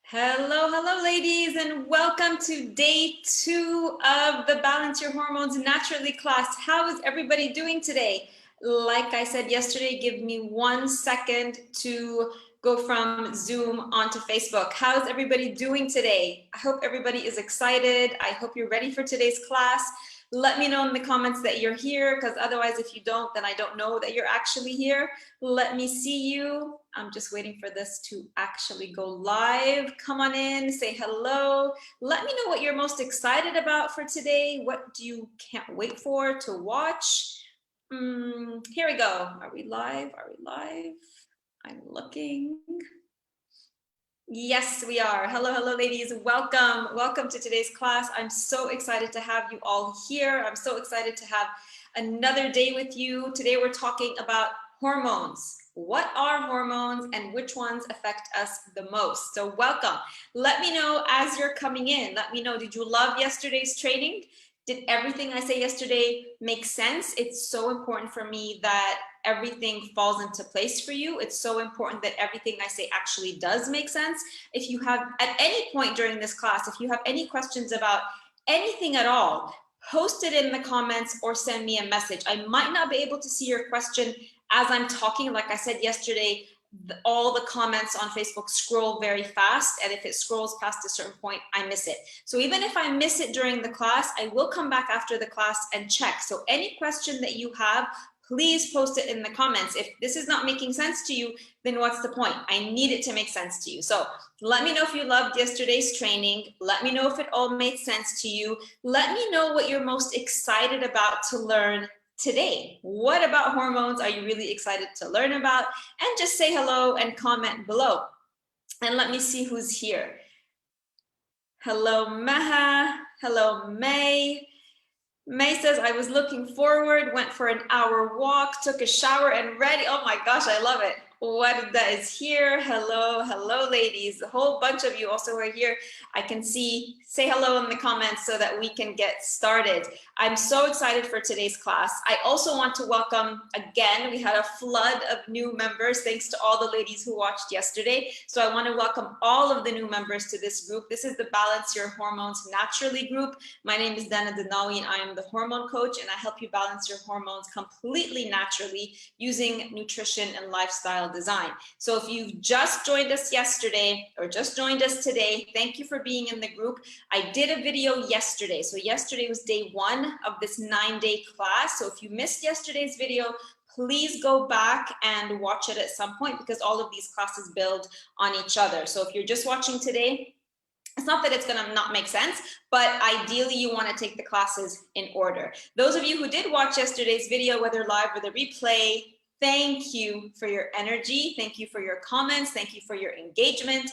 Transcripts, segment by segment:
Hello, hello, ladies, and welcome to day 2 of the Balance Your Hormones Naturally class. How is everybody doing today? Like I said yesterday, give me 1 second to go from Zoom onto Facebook. How's everybody doing today? I hope everybody is excited. I hope you're ready for today's class. Let me know in the comments that you're here, because otherwise, if you don't, then I don't know that you're actually here. Let me see you. I'm just waiting for this to actually go live. Come on in, say hello. Let me know what you're most excited about for today. What do you can't wait for to watch? Here we go. Are we live? Are we live? I'm looking. Yes, we are. Hello, hello, ladies. Welcome. Welcome to today's class. I'm so excited to have you all here. I'm so excited to have another day with you. Today, we're talking about hormones. What are hormones and which ones affect us the most? So welcome. Let me know as you're coming in. Let me know, did you love yesterday's training? Did everything I say yesterday make sense? It's so important for me that everything falls into place for you. It's so important that everything I say actually does make sense. If you have, at any point during this class, if you have any questions about anything at all, post it in the comments or send me a message. I might not be able to see your question as I'm talking. Like I said yesterday, all the comments on Facebook scroll very fast, and if it scrolls past a certain point, I miss it. So even if I miss it during the class, I will come back after the class and check. So any question that you have, please post it in the comments. If this is not making sense to you, then what's the point? I need it to make sense to you. So let me know if you loved yesterday's training. Let me know if it all made sense to you. Let me know what you're most excited about to learn today. What about hormones are you really excited to learn about? And just say hello and comment below. And let me see who's here. Hello, Meha. Hello, May. May says, I was looking forward, went for an hour walk, took a shower and ready. Oh my gosh, I love it. What that is here. Hello, hello, ladies. A whole bunch of you also are here. I can see, say hello in the comments so that we can get started. I'm so excited for today's class. I also want to welcome again, we had a flood of new members thanks to all the ladies who watched yesterday. So I want to welcome all of the new members to this group. This is the Balance Your Hormones Naturally group. My name is Dana Denawi and I am the hormone coach, and I help you balance your hormones completely naturally using nutrition and lifestyle design. So if you've just joined us yesterday or just joined us today, thank you for being in the group. I did a video yesterday. So yesterday was day 1 of this 9-day class. So if you missed yesterday's video, please go back and watch it at some point, because all of these classes build on each other. So if you're just watching today, it's not that it's going to not make sense, but ideally you want to take the classes in order. Those of you who did watch yesterday's video, whether live or the replay, thank you for your energy. Thank you for your comments. Thank you for your engagement.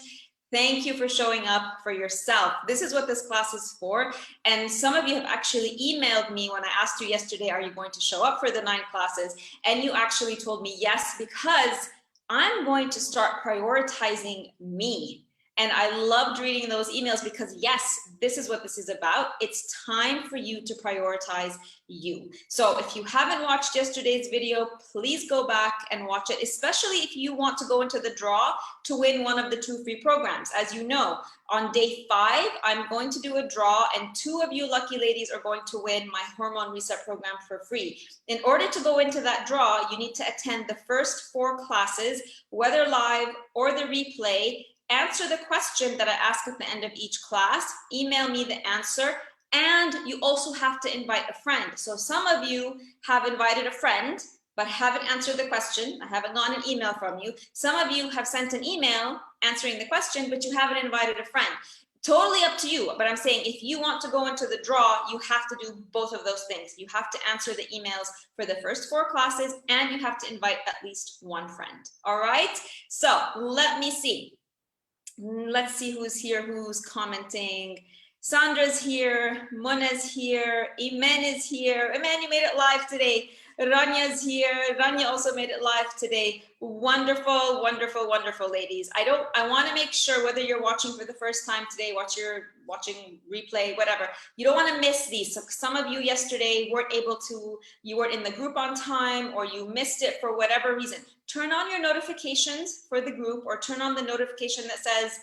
Thank you for showing up for yourself. This is what this class is for. And some of you have actually emailed me when I asked you yesterday, are you going to show up for the 9 classes? And you actually told me yes, because I'm going to start prioritizing me. And I loved reading those emails because yes, this is what this is about. It's time for you to prioritize you. So if you haven't watched yesterday's video, please go back and watch it, especially if you want to go into the draw to win one of the 2 free programs. As you know, on day 5, I'm going to do a draw, and 2 of you lucky ladies are going to win my Hormone Reset program for free. In order to go into that draw, you need to attend the first 4 classes, whether live or the replay. Answer the question that I ask at the end of each class, email me the answer, and you also have to invite a friend. So some of you have invited a friend, but haven't answered the question. I haven't gotten an email from you. Some of you have sent an email answering the question, but you haven't invited a friend. Totally up to you, but I'm saying if you want to go into the draw, you have to do both of those things. You have to answer the emails for the first 4 classes, and you have to invite at least 1 friend. All right, so let me see. Let's see who's here, who's commenting. Sandra's here, Mona's here, Iman is here. Iman, you made it live today. Ranya's here. Ranya also made it live today. Wonderful, wonderful, wonderful ladies. I want to make sure whether you're watching for the first time today, watching replay, whatever, you don't want to miss these. So some of you yesterday you weren't in the group on time, or you missed it for whatever reason. Turn on your notifications for the group, or turn on the notification that says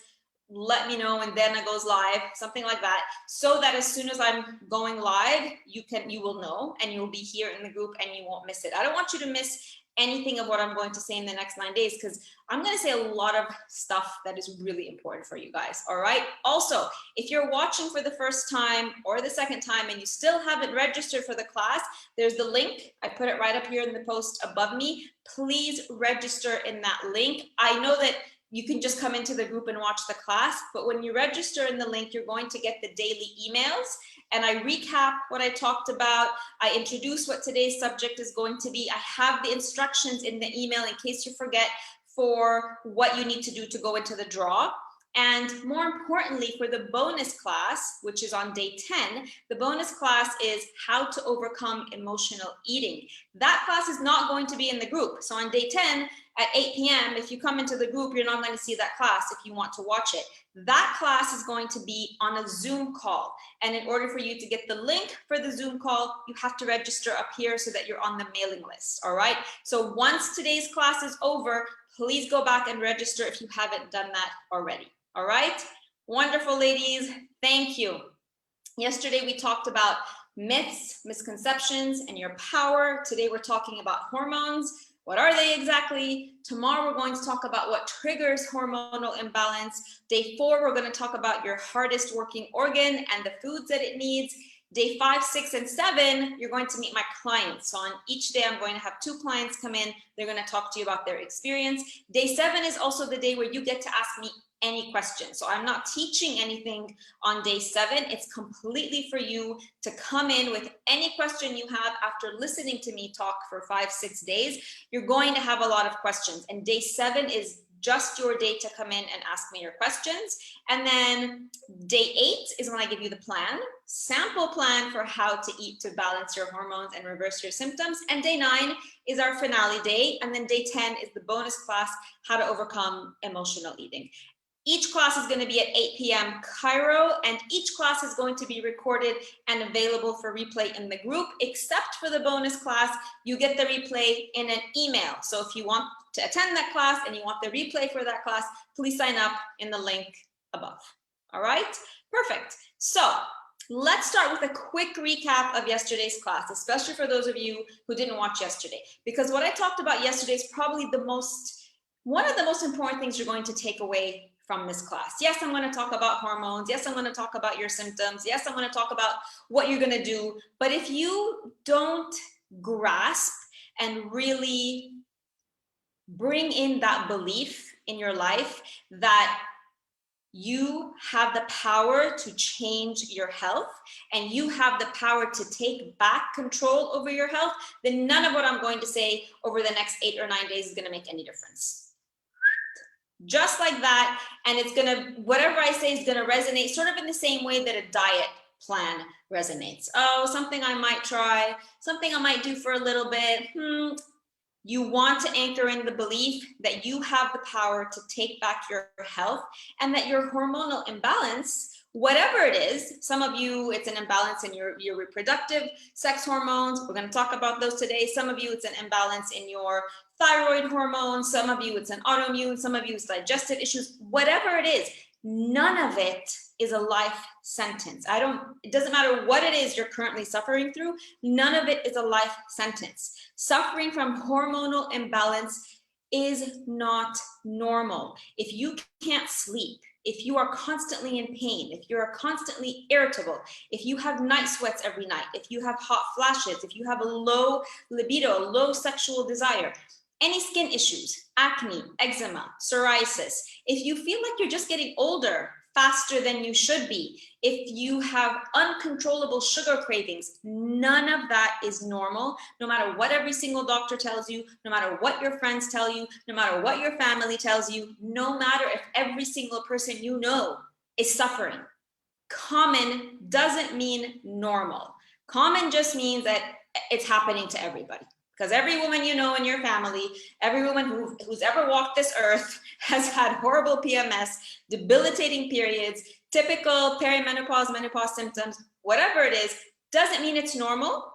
let me know when Dana goes live, something like that, so that as soon as I'm going live, you will know, and you'll be here in the group and you won't miss it. I don't want you to miss anything of what I'm going to say in the next 9 days, because I'm going to say a lot of stuff that is really important for you guys. All right. Also, if you're watching for the first time or the second time and you still haven't registered for the class, there's the link. I put it right up here in the post above me. Please register in that link. I know that you can just come into the group and watch the class, but when you register in the link, you're going to get the daily emails, and I recap what I talked about. I introduce what today's subject is going to be. I have the instructions in the email in case you forget for what you need to do to go into the draw. And more importantly, for the bonus class, which is on day 10, the bonus class is how to overcome emotional eating. That class is not going to be in the group. So on day 10 at 8 p.m., if you come into the group, you're not going to see that class if you want to watch it. That class is going to be on a Zoom call. And in order for you to get the link for the Zoom call, you have to register up here so that you're on the mailing list. All right. So once today's class is over, please go back and register if you haven't done that already. All right. Wonderful, ladies. Thank you. Yesterday, we talked about myths, misconceptions, and your power. Today, we're talking about hormones. What are they exactly? Tomorrow, we're going to talk about what triggers hormonal imbalance. Day 4, we're going to talk about your hardest working organ and the foods that it needs. Day 5, 6, and 7, you're going to meet my clients. So on each day, I'm going to have 2 clients come in. They're going to talk to you about their experience. Day 7 is also the day where you get to ask me any questions. So I'm not teaching anything on day 7. It's completely for you to come in with any question you have after listening to me talk for 5-6 days. You're going to have a lot of questions. And day 7 is just your day to come in and ask me your questions. And then day 8 is when I give you the plan, sample plan for how to eat to balance your hormones and reverse your symptoms. And day 9 is our finale day. And then day 10 is the bonus class, how to overcome emotional eating. Each class is going to be at 8 p.m. Cairo, and each class is going to be recorded and available for replay in the group, except for the bonus class. You get the replay in an email. So if you want to attend that class and you want the replay for that class, please sign up in the link above. All right, perfect. So let's start with a quick recap of yesterday's class, especially for those of you who didn't watch yesterday, because what I talked about yesterday is probably one of the most important things you're going to take away from this class. Yes, I'm going to talk about hormones. Yes, I'm going to talk about your symptoms. Yes, I'm going to talk about what you're going to do. But if you don't grasp and really bring in that belief in your life that you have the power to change your health and you have the power to take back control over your health, then none of what I'm going to say over the next 8 or 9 days is going to make any difference. Just like that, and it's gonna, whatever I say is gonna resonate sort of in the same way that a diet plan resonates. Oh, something I might try, something I might do for a little bit. You want to anchor in the belief that you have the power to take back your health and that your hormonal imbalance, whatever it is, some of you, it's an imbalance in your reproductive sex hormones. We're going to talk about those today. Some of you, it's an imbalance in your thyroid hormones. Some of you, it's an autoimmune. Some of you, it's digestive issues. Whatever it is, none of it is a life sentence. It doesn't matter what it is you're currently suffering through. None of it is a life sentence. Suffering from hormonal imbalance is not normal. If you can't sleep, if you are constantly in pain, if you're constantly irritable, if you have night sweats every night, if you have hot flashes, if you have a low libido, low sexual desire, any skin issues, acne, eczema, psoriasis, if you feel like you're just getting older faster than you should be, if you have uncontrollable sugar cravings, none of that is normal, no matter what every single doctor tells you, no matter what your friends tell you, no matter what your family tells you, no matter if every single person you know is suffering. Common doesn't mean normal. Common just means that it's happening to everybody. Because every woman you know in your family, every woman who's ever walked this earth has had horrible PMS, debilitating periods, typical perimenopause, menopause symptoms, whatever it is, doesn't mean it's normal.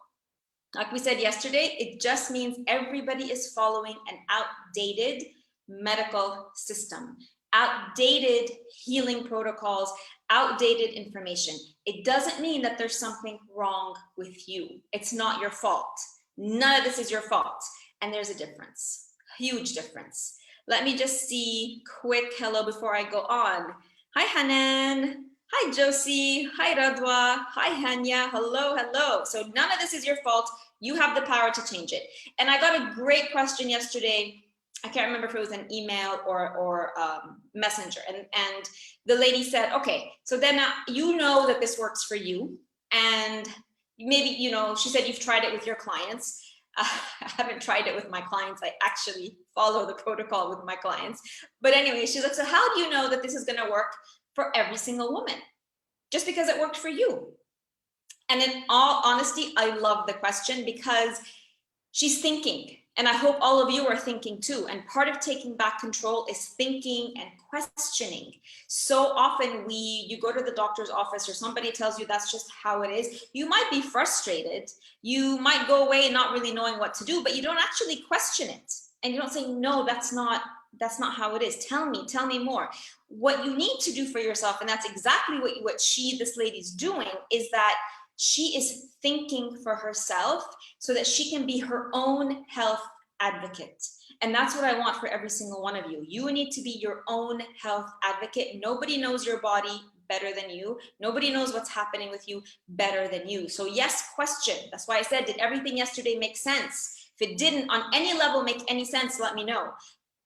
Like we said yesterday, it just means everybody is following an outdated medical system. outdated healing protocols, outdated information. It doesn't mean that there's something wrong with you. It's not your fault. None of this is your fault. And there's a difference, huge difference. Let me just see quick hello before I go on. Hi, Hanan. Hi, Josie. Hi, Radwa. Hi, Hanya. Hello, hello. So none of this is your fault. You have the power to change it. And I got a great question yesterday. I can't remember if it was an email or messenger. And the lady said, okay, so then you know that this works for you. And maybe, you know, she said you've tried it with your clients. I haven't tried it with my clients. I actually follow the protocol with my clients. But anyway, she's like, so how do you know that this is going to work for every single woman? Just because it worked for you. And in all honesty, I love the question because she's thinking. And I hope all of you are thinking too. And part of taking back control is thinking and questioning. So often you go to the doctor's office or somebody tells you that's just how it is. You might be frustrated. You might go away not really knowing what to do, but you don't actually question it. And you don't say, no, that's not how it is. Tell me more. What you need to do for yourself, and that's exactly what this lady's doing, is that she is thinking for herself so that she can be her own health advocate. And that's what I want for every single one of you. You need to be your own health advocate. Nobody knows your body better than you. Nobody knows what's happening with you better than you. So yes, question. That's why I said, did everything yesterday make sense? If it didn't on any level make any sense, let me know.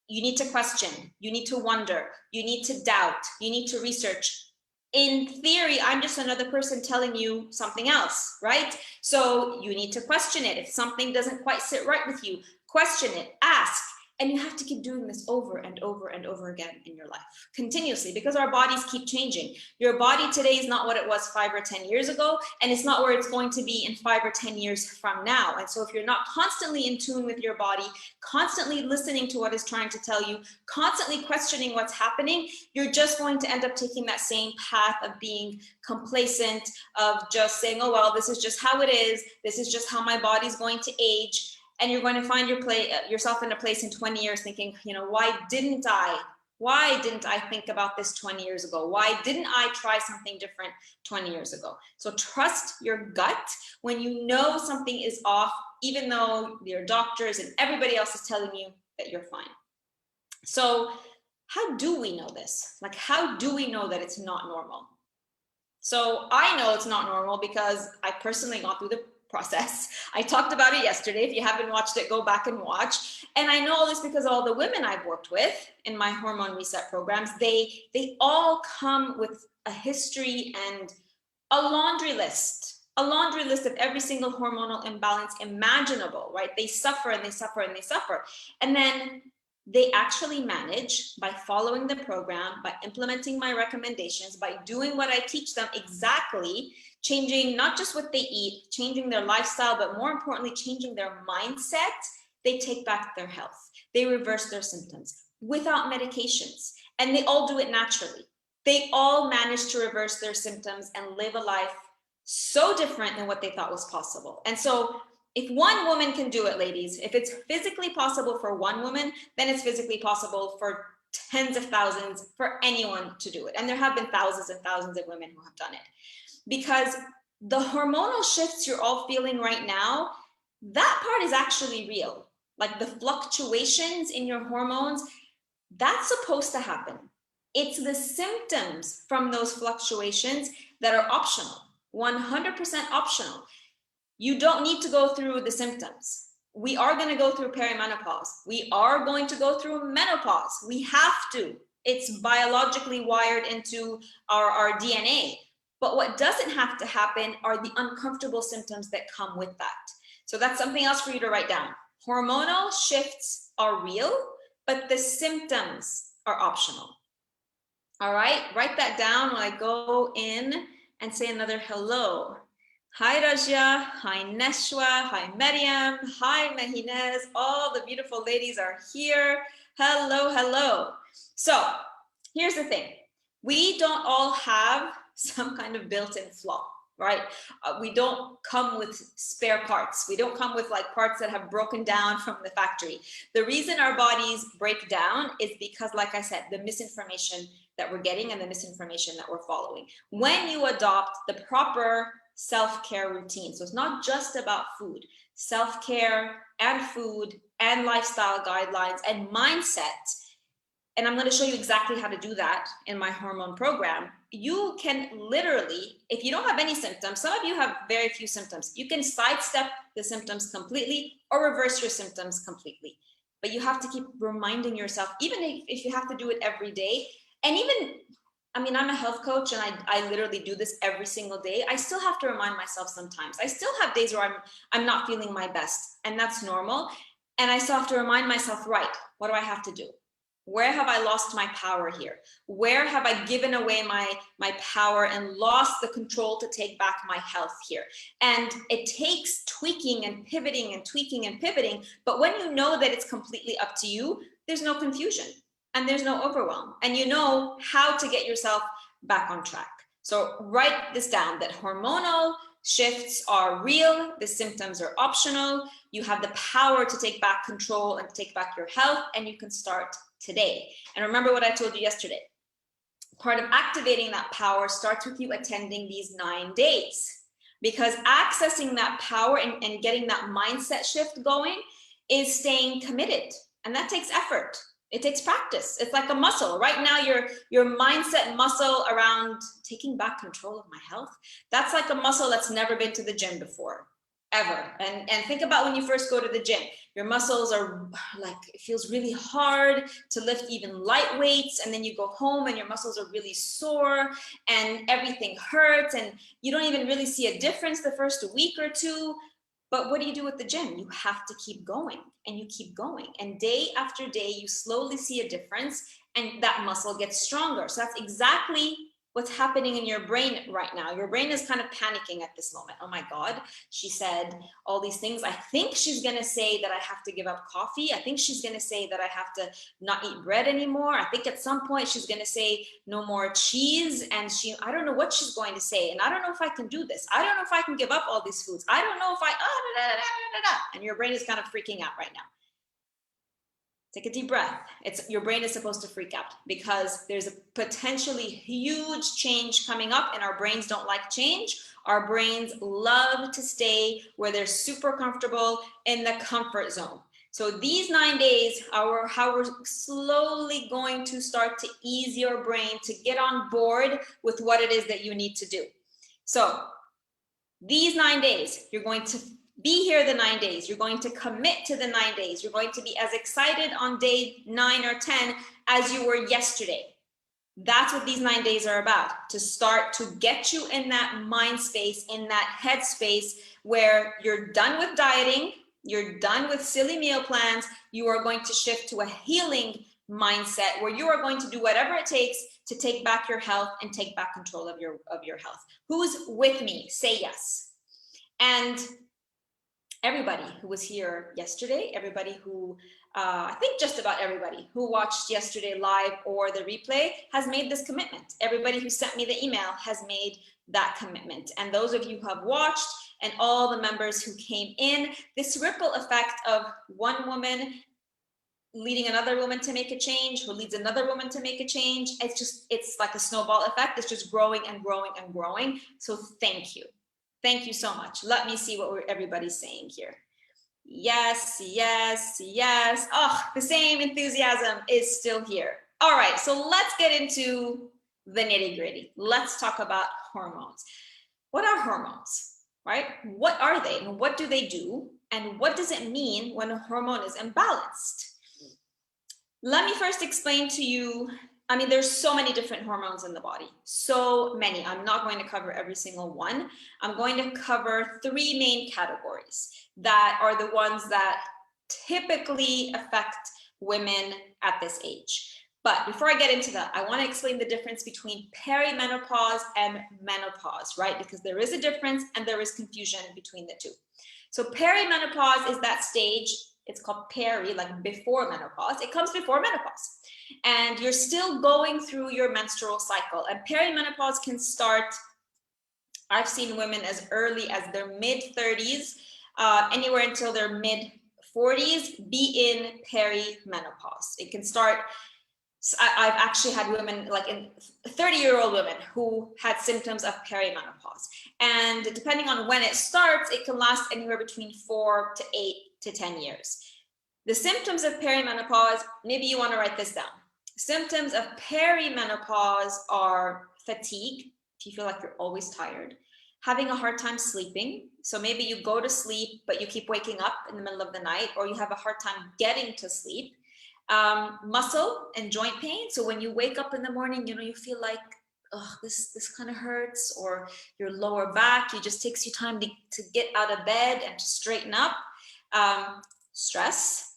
You need to question. You need to wonder. You need to doubt. You need to research. In theory, I'm just another person telling you something else, right? So you need to question it. If something doesn't quite sit right with you, question it, ask. And you have to keep doing this over and over and over again in your life, continuously, because our bodies keep changing. Your body today is not what it was 5 or 10 years ago, and it's not where it's going to be in 5 or 10 years from now. And so if you're not constantly in tune with your body, constantly listening to what it's trying to tell you, constantly questioning what's happening, you're just going to end up taking that same path of being complacent, of just saying, oh, well, this is just how it is. This is just how my body's going to age. And you're going to find yourself in a place in 20 years thinking, you know, why didn't I think about this 20 years ago? Why didn't I try something different 20 years ago? So trust your gut when you know something is off, even though your doctors and everybody else is telling you that you're fine. So how do we know this? Like, how do we know that it's not normal? So I know it's not normal because I personally got through the process. I talked about it yesterday. If you haven't watched it, go back and watch. And I know all this because all the women I've worked with in my hormone reset programs, they all come with a history and a laundry list of every single hormonal imbalance imaginable, right? They suffer and they suffer and they suffer. And then they actually manage, by following the program, by implementing my recommendations, by doing what I teach them exactly, changing not just what they eat, changing their lifestyle, but more importantly, changing their mindset, they take back their health. They reverse their symptoms without medications. And they all do it naturally. They all manage to reverse their symptoms and live a life so different than what they thought was possible. And so if one woman can do it, ladies, if it's physically possible for one woman, then it's physically possible for tens of thousands, for anyone to do it. And there have been thousands and thousands of women who have done it. Because the hormonal shifts you're all feeling right now, that part is actually real. Like the fluctuations in your hormones, that's supposed to happen. It's the symptoms from those fluctuations that are optional, 100% optional. You don't need to go through the symptoms. We are going to go through perimenopause. We are going to go through menopause. We have to. It's biologically wired into our DNA. But what doesn't have to happen are the uncomfortable symptoms that come with that. So that's something else for you to write down. Hormonal shifts are real, but the symptoms are optional. All right, write that down when I go in and say another hello. Hi Rajya, hi Neshwa, hi Maryam, hi Mehinez. All the beautiful ladies are here. Hello, hello. So here's the thing. We don't all have some kind of built-in flaw, right? We don't come with spare parts. We don't come with like parts that have broken down from the factory. The reason our bodies break down is because, like I said, the misinformation that we're getting and the misinformation that we're following. When you adopt the proper self-care routine, so it's not just about food, self-care and food and lifestyle guidelines and mindset, and I'm going to show you exactly how to do that in my hormone program. You can literally, if you don't have any symptoms, some of you have very few symptoms, you can sidestep the symptoms completely or reverse your symptoms completely. But you have to keep reminding yourself, even if you have to do it every day. And even, I mean, I'm a health coach and I literally do this every single day. I still have to remind myself sometimes. I still have days where I'm not feeling my best, and that's normal. And I still have to remind myself, right, what do I have to do? Where have I lost my power here? Where have I given away my power and lost the control to take back my health here? And it takes tweaking and pivoting and tweaking and pivoting. But when you know that it's completely up to you, there's no confusion and there's no overwhelm. And you know how to get yourself back on track. So write this down, that hormonal shifts are real, the symptoms are optional. You have the power to take back control and take back your health, and you can start today. And remember what I told you yesterday. Part of activating that power starts with you attending these 9 days, because accessing that power and getting that mindset shift going is staying committed. And that takes effort. It takes practice. It's like a muscle. Right now, your mindset muscle around taking back control of my health, that's like a muscle that's never been to the gym before, ever. And think about when you first go to the gym. Your muscles are like, it feels really hard to lift even light weights, and then you go home and your muscles are really sore and everything hurts and you don't even really see a difference the first week or two. But what do you do with the gym? You have to keep going and you keep going. And day after day, you slowly see a difference and that muscle gets stronger. So that's exactly what's happening in your brain right now. Your brain is kind of panicking at this moment. Oh my God, she said all these things. I think she's going to say that I have to give up coffee. I think she's going to say that I have to not eat bread anymore. I think at some point she's going to say no more cheese. And I don't know what she's going to say. And I don't know if I can do this. I don't know if I can give up all these foods. I don't know if and your brain is kind of freaking out right now. Take a deep breath. Your brain is supposed to freak out because there's a potentially huge change coming up, and our brains don't like change. Our brains love to stay where they're super comfortable in the comfort zone. So these 9 days are how we're slowly going to start to ease your brain to get on board with what it is that you need to do. So these 9 days, you're going to be here the 9 days. You're going to commit to the 9 days. You're going to be as excited on day 9 or 10 as you were yesterday. That's what these 9 days are about, to start to get you in that mind space, in that head space where you're done with dieting, you're done with silly meal plans. You are going to shift to a healing mindset where you are going to do whatever it takes to take back your health and take back control of your health. Who's with me? Say yes. And everybody who was here yesterday, everybody who, I think just about everybody who watched yesterday live or the replay has made this commitment. Everybody who sent me the email has made that commitment. And those of you who have watched and all the members who came in, this ripple effect of one woman leading another woman to make a change, who leads another woman to make a change, it's like a snowball effect. It's just growing and growing and growing. So thank you. Thank you so much. Let me see what everybody's saying here. Yes, yes, yes. Oh, the same enthusiasm is still here. All right, so let's get into the nitty-gritty. Let's talk about hormones. What are hormones, right? What are they and what do they do? And what does it mean when a hormone is imbalanced? Let me first explain to you. I mean, there's so many different hormones in the body, so many. I'm not going to cover every single one. I'm going to cover 3 main categories that are the ones that typically affect women at this age. But before I get into that, I want to explain the difference between perimenopause and menopause, right? Because there is a difference and there is confusion between the two. So perimenopause is that stage. It's called peri, like before menopause. It comes before menopause. And you're still going through your menstrual cycle. And perimenopause can start I've seen women as early as their mid-30s, anywhere until their mid-40s, be in perimenopause. It can start. I've actually had women, like in 30-year-old women, who had symptoms of perimenopause. And depending on when it starts, it can last anywhere between 4 to 8 to 10 years. The symptoms of perimenopause, maybe you want to write this down. Symptoms of perimenopause are fatigue, if you feel like you're always tired, having a hard time sleeping. So maybe you go to sleep, but you keep waking up in the middle of the night, or you have a hard time getting to sleep. Muscle and joint pain. So when you wake up in the morning, you feel like, oh, this kind of hurts, or your lower back, it just takes you time to get out of bed and to straighten up. Stress,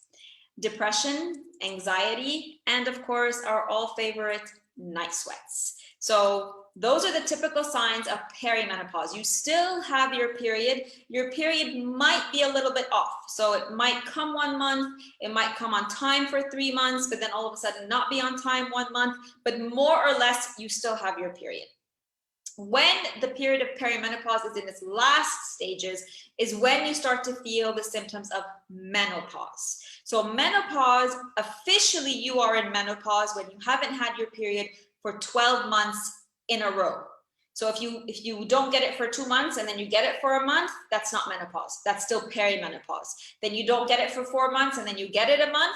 depression, anxiety, and of course, our all favorite night sweats. So those are the typical signs of perimenopause. You still have your period. Your period might be a little bit off. So it might come 1 month, it might come on time for 3 months, but then all of a sudden not be on time 1 month, but more or less you still have your period. When the period of perimenopause is in its last stages is when you start to feel the symptoms of menopause. So menopause, officially you are in menopause when you haven't had your period for 12 months in a row. So if you don't get it for 2 months and then you get it for a month, that's not menopause. That's still perimenopause. Then you don't get it for 4 months and then you get it a month,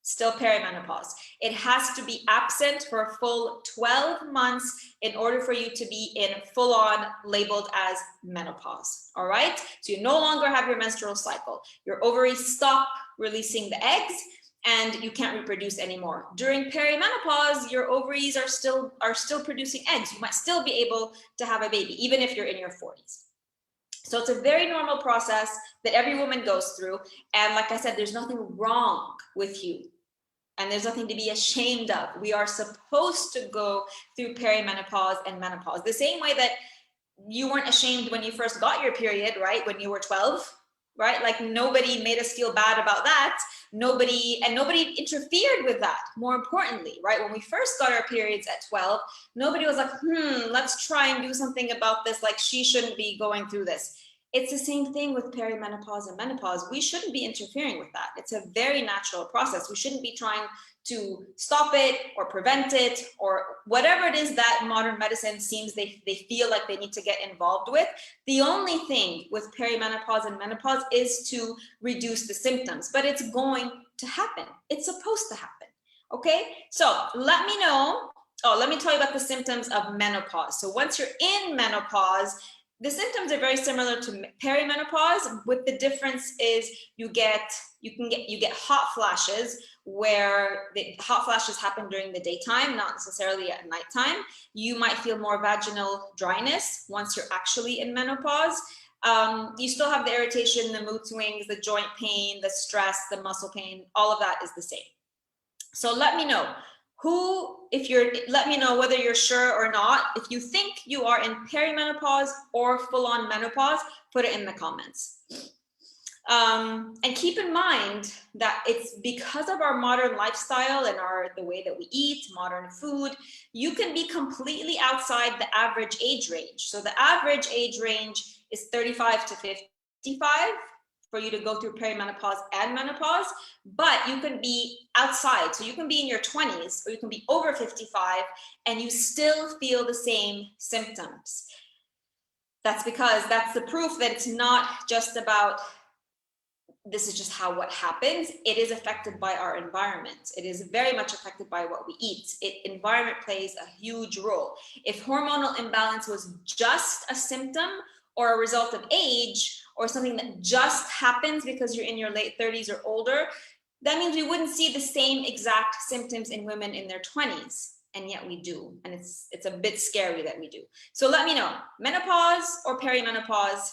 still perimenopause. It has to be absent for a full 12 months in order for you to be in full-on labeled as menopause. All right? So you no longer have your menstrual cycle. Your ovaries stop releasing the eggs and you can't reproduce anymore. During perimenopause, your ovaries are still producing eggs. You might still be able to have a baby, even if you're in your 40s. So it's a very normal process that every woman goes through. And like I said, there's nothing wrong with you. And there's nothing to be ashamed of. We are supposed to go through perimenopause and menopause. The same way that you weren't ashamed when you first got your period, right? When you were 12, right? Like nobody made us feel bad about that. Nobody interfered with that. More importantly, right? When we first got our periods at 12, nobody was like, let's try and do something about this. Like she shouldn't be going through this. It's the same thing with perimenopause and menopause. We shouldn't be interfering with that. It's a very natural process. We shouldn't be trying to stop it or prevent it or whatever it is that modern medicine seems they feel like they need to get involved with. The only thing with perimenopause and menopause is to reduce the symptoms, but it's going to happen. It's supposed to happen. Okay, so let me know. Oh, let me tell you about the symptoms of menopause. So once you're in menopause, the symptoms are very similar to perimenopause, with the difference is you get hot flashes, where the hot flashes happen during the daytime, not necessarily at nighttime. You might feel more vaginal dryness once you're actually in menopause. You still have the irritation, the mood swings, the joint pain, the stress, the muscle pain, all of that is the same. So let me know. Let me know whether you're sure or not. If you think you are in perimenopause or full-on menopause, put it in the comments. And keep in mind that it's because of our modern lifestyle and the way that we eat, modern food, you can be completely outside the average age range. So the average age range is 35 to 55. For you to go through perimenopause and menopause, but you can be outside. So you can be in your 20s or you can be over 55 and you still feel the same symptoms. That's because that's the proof that it's not just about, this is just what happens. It is affected by our environment. It is very much affected by what we eat. Environment plays a huge role. If hormonal imbalance was just a symptom or a result of age, or something that just happens because you're in your late 30s or older, that means we wouldn't see the same exact symptoms in women in their 20s, and yet we do, and it's a bit scary that we do. So let me know, menopause or perimenopause?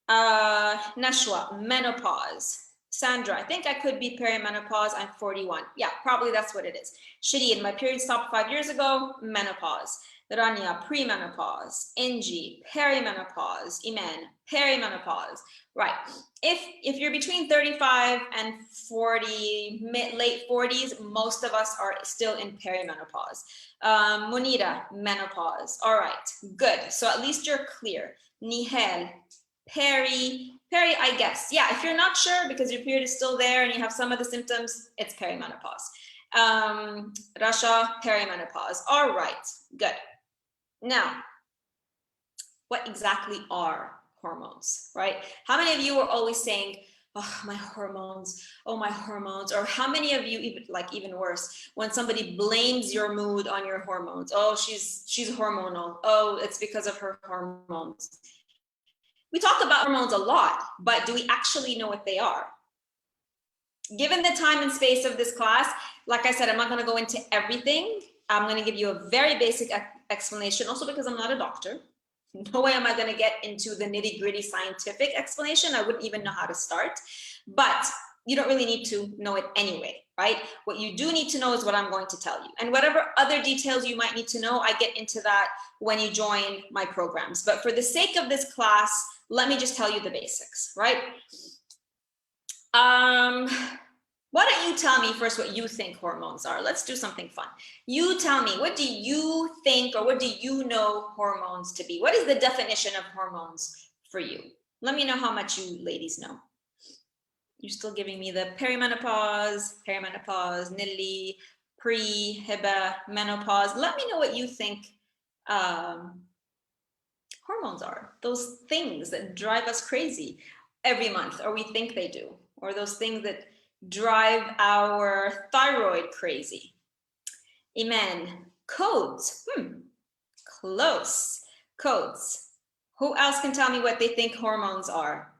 Nashwa, menopause. Sandra, I think I could be perimenopause, I'm 41. Yeah, probably that's what it is. Shireen, my period stopped 5 years ago, menopause. Rania, premenopause. Angie, perimenopause. Imen, perimenopause. Right. If you're between 35 and 40, late 40s, most of us are still in perimenopause. Munira, menopause. All right, good. So at least you're clear. Nihel, peri, I guess. Yeah, if you're not sure because your period is still there and you have some of the symptoms, it's perimenopause. Rasha, perimenopause. All right, good. Now, what exactly are hormones, right? How many of you are always saying, oh, my hormones, or how many of you, even worse, when somebody blames your mood on your hormones? Oh, she's hormonal. Oh, it's because of her hormones. We talk about hormones a lot, but do we actually know what they are? Given the time and space of this class, like I said, I'm not going to go into everything. I'm going to give you a very basic explanation, also because I'm not a doctor. No way am I going to get into the nitty-gritty scientific explanation. I wouldn't even know how to start, but you don't really need to know it anyway, right? What you do need to know is what I'm going to tell you. And whatever other details you might need to know, I get into that when you join my programs. But for the sake of this class, let me just tell you the basics, right? Why don't you tell me first what you think hormones are? Let's do something fun. You tell me, what do you think or what do you know hormones to be? What is the definition of hormones for you? Let me know how much you ladies know. You're still giving me the perimenopause, Nilly, pre, Hiba, menopause. Let me know what you think hormones are. Those things that drive us crazy every month, or we think they do, or those things that drive our thyroid crazy. Amen. Codes. Close. Codes. Who else can tell me what they think hormones are?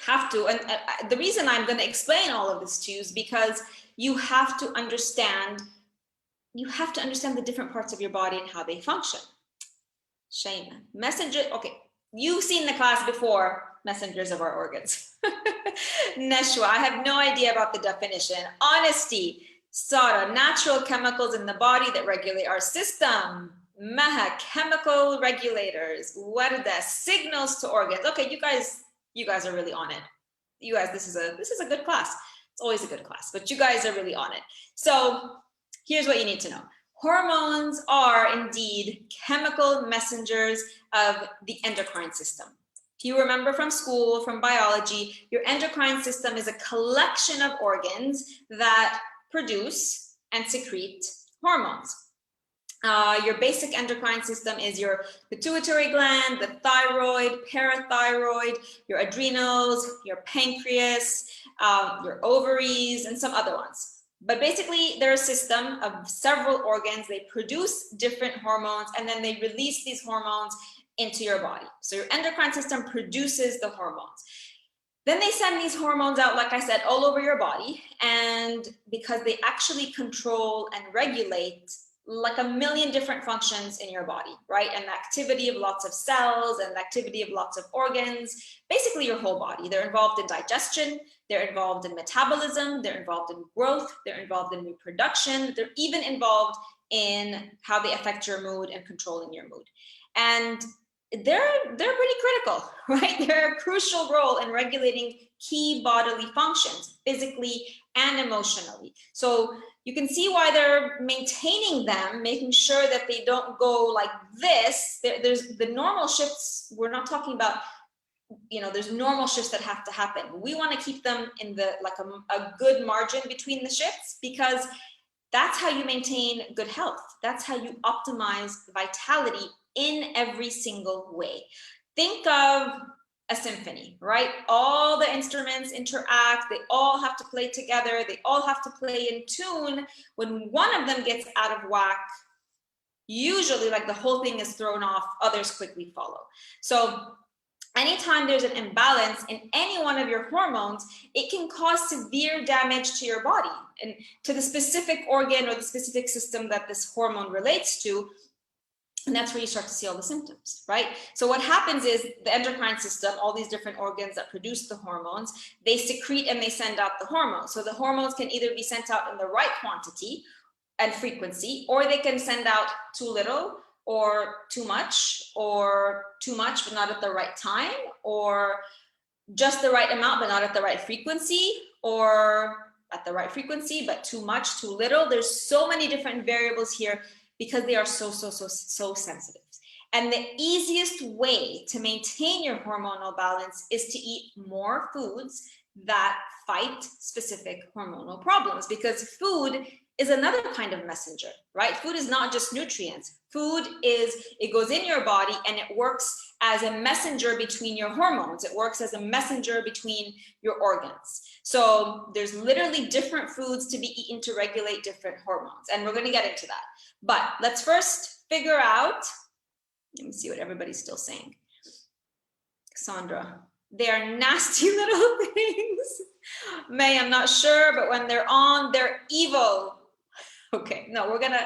Have to. And the reason I'm going to explain all of this to you is because you have to understand the different parts of your body and how they function. Shayna. Messenger. Okay. You've seen the class before, messengers of our organs. Neshwa, I have no idea about the definition. Honesty. Sara, natural chemicals in the body that regulate our system. Maha, chemical regulators. Warda, signals to organs. Okay, you guys are really on it. You guys, this is a good class. It's always a good class, but you guys are really on it. So here's what you need to know. Hormones are indeed chemical messengers of the endocrine system. If you remember from school, from biology, your endocrine system is a collection of organs that produce and secrete hormones. Your basic endocrine system is your pituitary gland, the thyroid, parathyroid, your adrenals, your pancreas, your ovaries, and some other ones. But basically, they're a system of several organs. They produce different hormones, and then they release these hormones into your body. So your endocrine system produces the hormones. Then they send these hormones out, like I said, all over your body. And because they actually control and regulate like a million different functions in your body, right? And the activity of lots of cells and the activity of lots of organs, basically your whole body. They're involved in digestion, they're involved in metabolism, they're involved in growth, they're involved in reproduction, they're even involved in how they affect your mood and controlling your mood. And they're pretty critical, right? They're a crucial role in regulating key bodily functions, physically and emotionally. So you can see why they're maintaining them, making sure that they don't go like this. There's the normal shifts. We're not talking about, there's normal shifts that have to happen. We want to keep them in the like a good margin between the shifts, because that's how you maintain good health. That's how you optimize vitality in every single way. Think of a symphony, right? All the instruments interact, they all have to play together, they all have to play in tune. When one of them gets out of whack, usually like the whole thing is thrown off, others quickly follow. So anytime there's an imbalance in any one of your hormones, it can cause severe damage to your body and to the specific organ or the specific system that this hormone relates to. And that's where you start to see all the symptoms, right? So what happens is the endocrine system, all these different organs that produce the hormones, they secrete and they send out the hormones. So the hormones can either be sent out in the right quantity, and frequency, or they can send out too little or too much but not at the right time, or just the right amount but not at the right frequency, or at the right frequency but too much, too little. There's so many different variables here because they are so sensitive. And the easiest way to maintain your hormonal balance is to eat more foods that fight specific hormonal problems, because food is another kind of messenger, right? Food is not just nutrients. Food is, it goes in your body and it works as a messenger between your hormones. It works as a messenger between your organs. So there's literally different foods to be eaten to regulate different hormones. And we're going to get into that. But let's first figure out, let me see what everybody's still saying. Sandra, they are nasty little things. May, I'm not sure, but when they're on, they're evil. Okay, no, we're gonna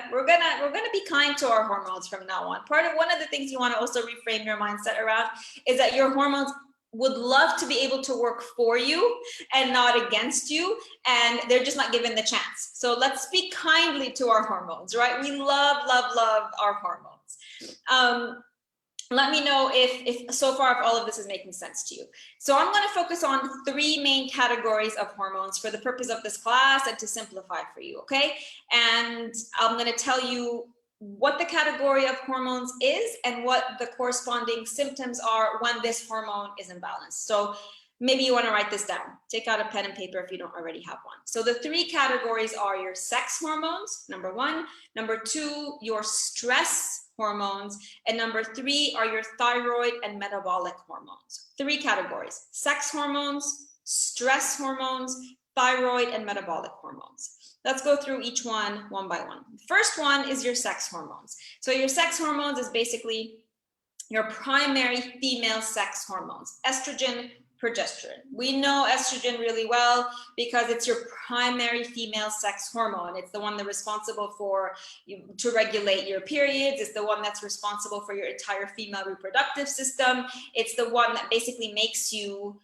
be kind to our hormones from now on. One of the things you want to also reframe your mindset around is that your hormones would love to be able to work for you and not against you, and they're just not given the chance. So let's speak kindly to our hormones, right? We love our hormones. Let me know if so far if all of this is making sense to you. So I'm going to focus on 3 main categories of hormones for the purpose of this class and to simplify for you, okay? And I'm going to tell you what the category of hormones is and what the corresponding symptoms are when this hormone is imbalanced. So maybe you want to write this down. Take out a pen and paper if you don't already have one. So the 3 categories are your sex hormones, number 1. Number 2, your stress hormones. And number 3 are your thyroid and metabolic hormones. 3 categories: sex hormones, stress hormones, thyroid, and metabolic hormones. Let's go through each one by one. The first one is your sex hormones. So your sex hormones is basically your primary female sex hormones: estrogen, progesterone. We know estrogen really well because it's your primary female sex hormone. It's the one that's responsible for to regulate your periods. It's the one that's responsible for your entire female reproductive system. It's the one that basically makes you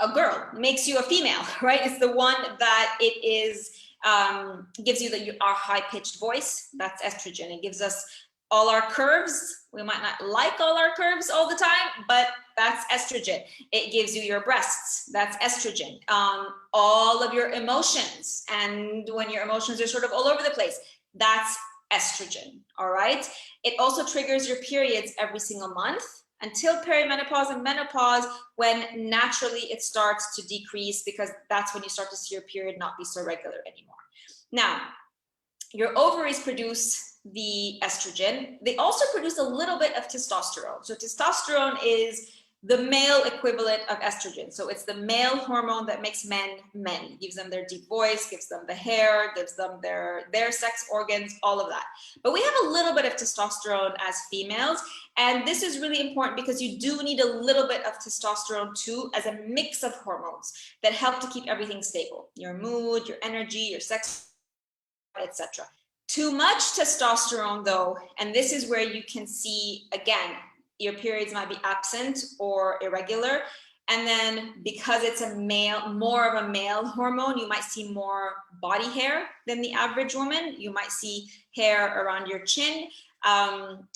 a girl, makes you a female, right? It's the one that it is gives you our high-pitched voice. That's estrogen. It gives us all our curves. We might not like all our curves all the time, but that's estrogen. It gives you your breasts. That's estrogen. All of your emotions. And when your emotions are sort of all over the place, that's estrogen. All right. It also triggers your periods every single month until perimenopause and menopause, when naturally it starts to decrease, because that's when you start to see your period not be so regular anymore. Now, your ovaries produce the estrogen. They also produce a little bit of testosterone. So testosterone is the male equivalent of estrogen. So it's the male hormone that makes men men, gives them their deep voice, gives them the hair, gives them their sex organs, all of that. But we have a little bit of testosterone as females. And this is really important because you do need a little bit of testosterone too, as a mix of hormones that help to keep everything stable: your mood, your energy, your sex, etc. Too much testosterone though, and this is where you can see, again, your periods might be absent or irregular. And then because it's more of a male hormone, you might see more body hair than the average woman. You might see hair around your chin.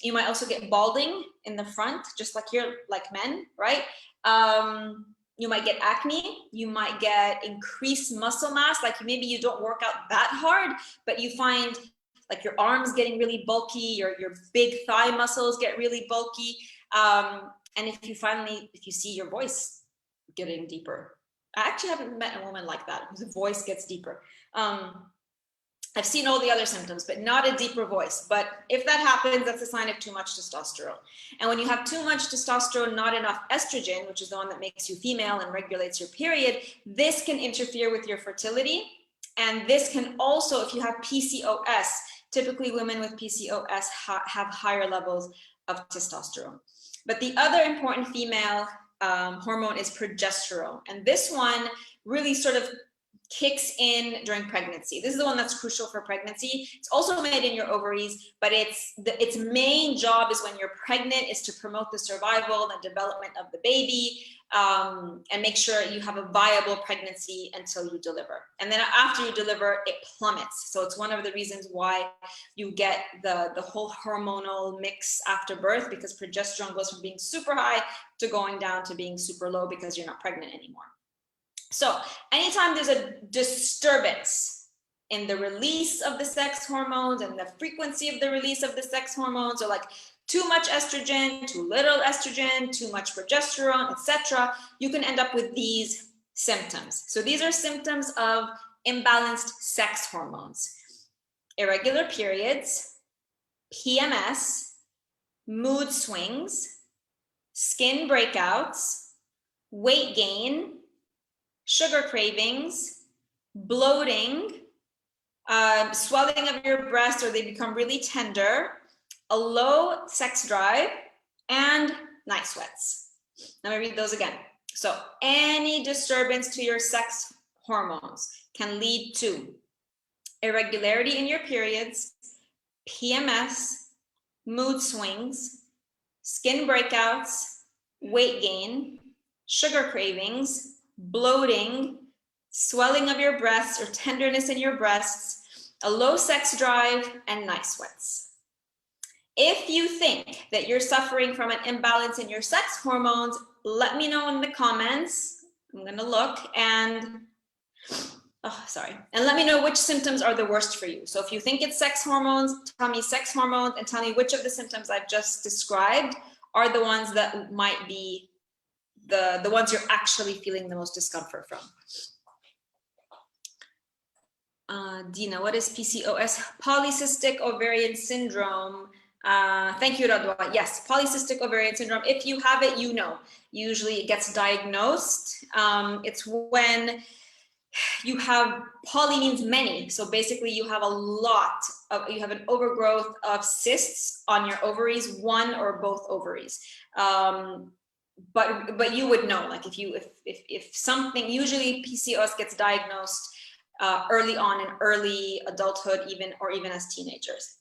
You might also get balding in the front, just like men, right? You might get acne. You might get increased muscle mass. Like maybe you don't work out that hard, but you find like your arms getting really bulky, your big thigh muscles get really bulky. And if you see your voice getting deeper. I actually haven't met a woman like that whose voice gets deeper. I've seen all the other symptoms, but not a deeper voice. But if that happens, that's a sign of too much testosterone. And when you have too much testosterone, not enough estrogen, which is the one that makes you female and regulates your period, this can interfere with your fertility. And this can also, if you have PCOS, typically women with PCOS have higher levels of testosterone. But the other important female hormone is progesterone. And this one really sort of kicks in during pregnancy. This is the one that's crucial for pregnancy. It's also made in your ovaries, but its main job is when you're pregnant is to promote the survival and development of the baby, and make sure you have a viable pregnancy until you deliver. And then after you deliver, it plummets. So it's one of the reasons why you get the whole hormonal mix after birth, because progesterone goes from being super high to going down to being super low because you're not pregnant anymore. So anytime there's a disturbance in the release of the sex hormones and the frequency of the release of the sex hormones, or like too much estrogen, too little estrogen, too much progesterone, etc., you can end up with these symptoms. So these are symptoms of imbalanced sex hormones: irregular periods, PMS, mood swings, skin breakouts, weight gain, sugar cravings, bloating, swelling of your breasts or they become really tender, a low sex drive, and night sweats. Let me read those again. So any disturbance to your sex hormones can lead to irregularity in your periods, PMS, mood swings, skin breakouts, weight gain, sugar cravings, bloating, swelling of your breasts or tenderness in your breasts, a low sex drive, and night sweats. If you think that you're suffering from an imbalance in your sex hormones, let me know in the comments. I'm gonna look and, and let me know which symptoms are the worst for you. So if you think it's sex hormones, tell me sex hormones and tell me which of the symptoms I've just described are the ones that might be the ones you're actually feeling the most discomfort from. Dina, what is PCOS? Polycystic ovarian syndrome. Thank you, Radwa. Yes, polycystic ovarian syndrome. If you have it, you know. Usually it gets diagnosed. It's when you have, poly means many. So basically you have you have an overgrowth of cysts on your ovaries, one or both ovaries. But you would know, like if something, usually PCOS gets diagnosed early on in early adulthood, even as teenagers.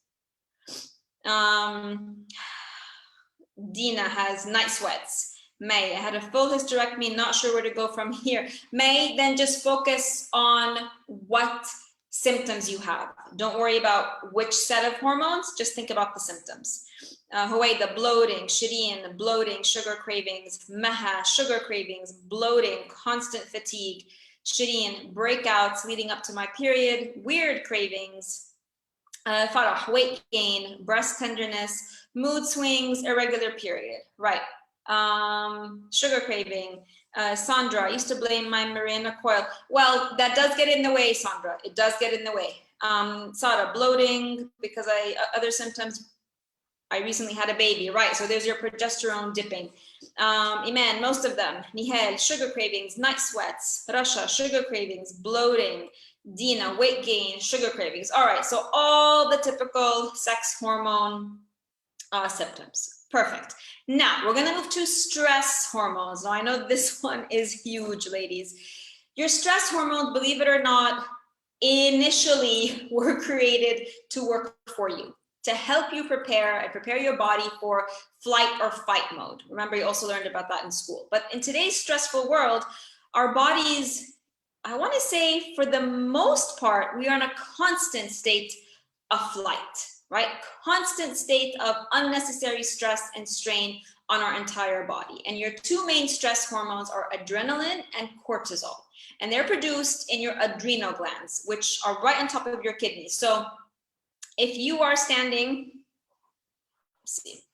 Dina has night sweats. May, I had a full hysterectomy, not sure where to go from here. May, then just focus on what symptoms you have. Don't worry about which set of hormones, just think about the symptoms. The bloating, Shireen, bloating, sugar cravings, Meha, sugar cravings, bloating, constant fatigue, Shireen, breakouts leading up to my period, weird cravings, Farah, weight gain, breast tenderness, mood swings, irregular period, right. Sugar craving, Sandra, I used to blame my Mirena coil. Well, that does get in the way, Sandra, it does get in the way. Sarah, bloating, because other symptoms, I recently had a baby, right? So there's your progesterone dipping. Iman, most of them. Nihal, sugar cravings, night sweats. Rasha, sugar cravings, bloating. Dina, weight gain, sugar cravings. All right, so all the typical sex hormone symptoms. Perfect. Now we're gonna move to stress hormones. Now I know this one is huge, ladies. Your stress hormones, believe it or not, initially were created to work for you, to help you prepare your body for flight or fight mode. Remember, you also learned about that in school. But in today's stressful world, our bodies, I want to say for the most part, we are in a constant state of flight, right? Constant state of unnecessary stress and strain on our entire body. And your two main stress hormones are adrenaline and cortisol. And they're produced in your adrenal glands, which are right on top of your kidneys. So if you are standing,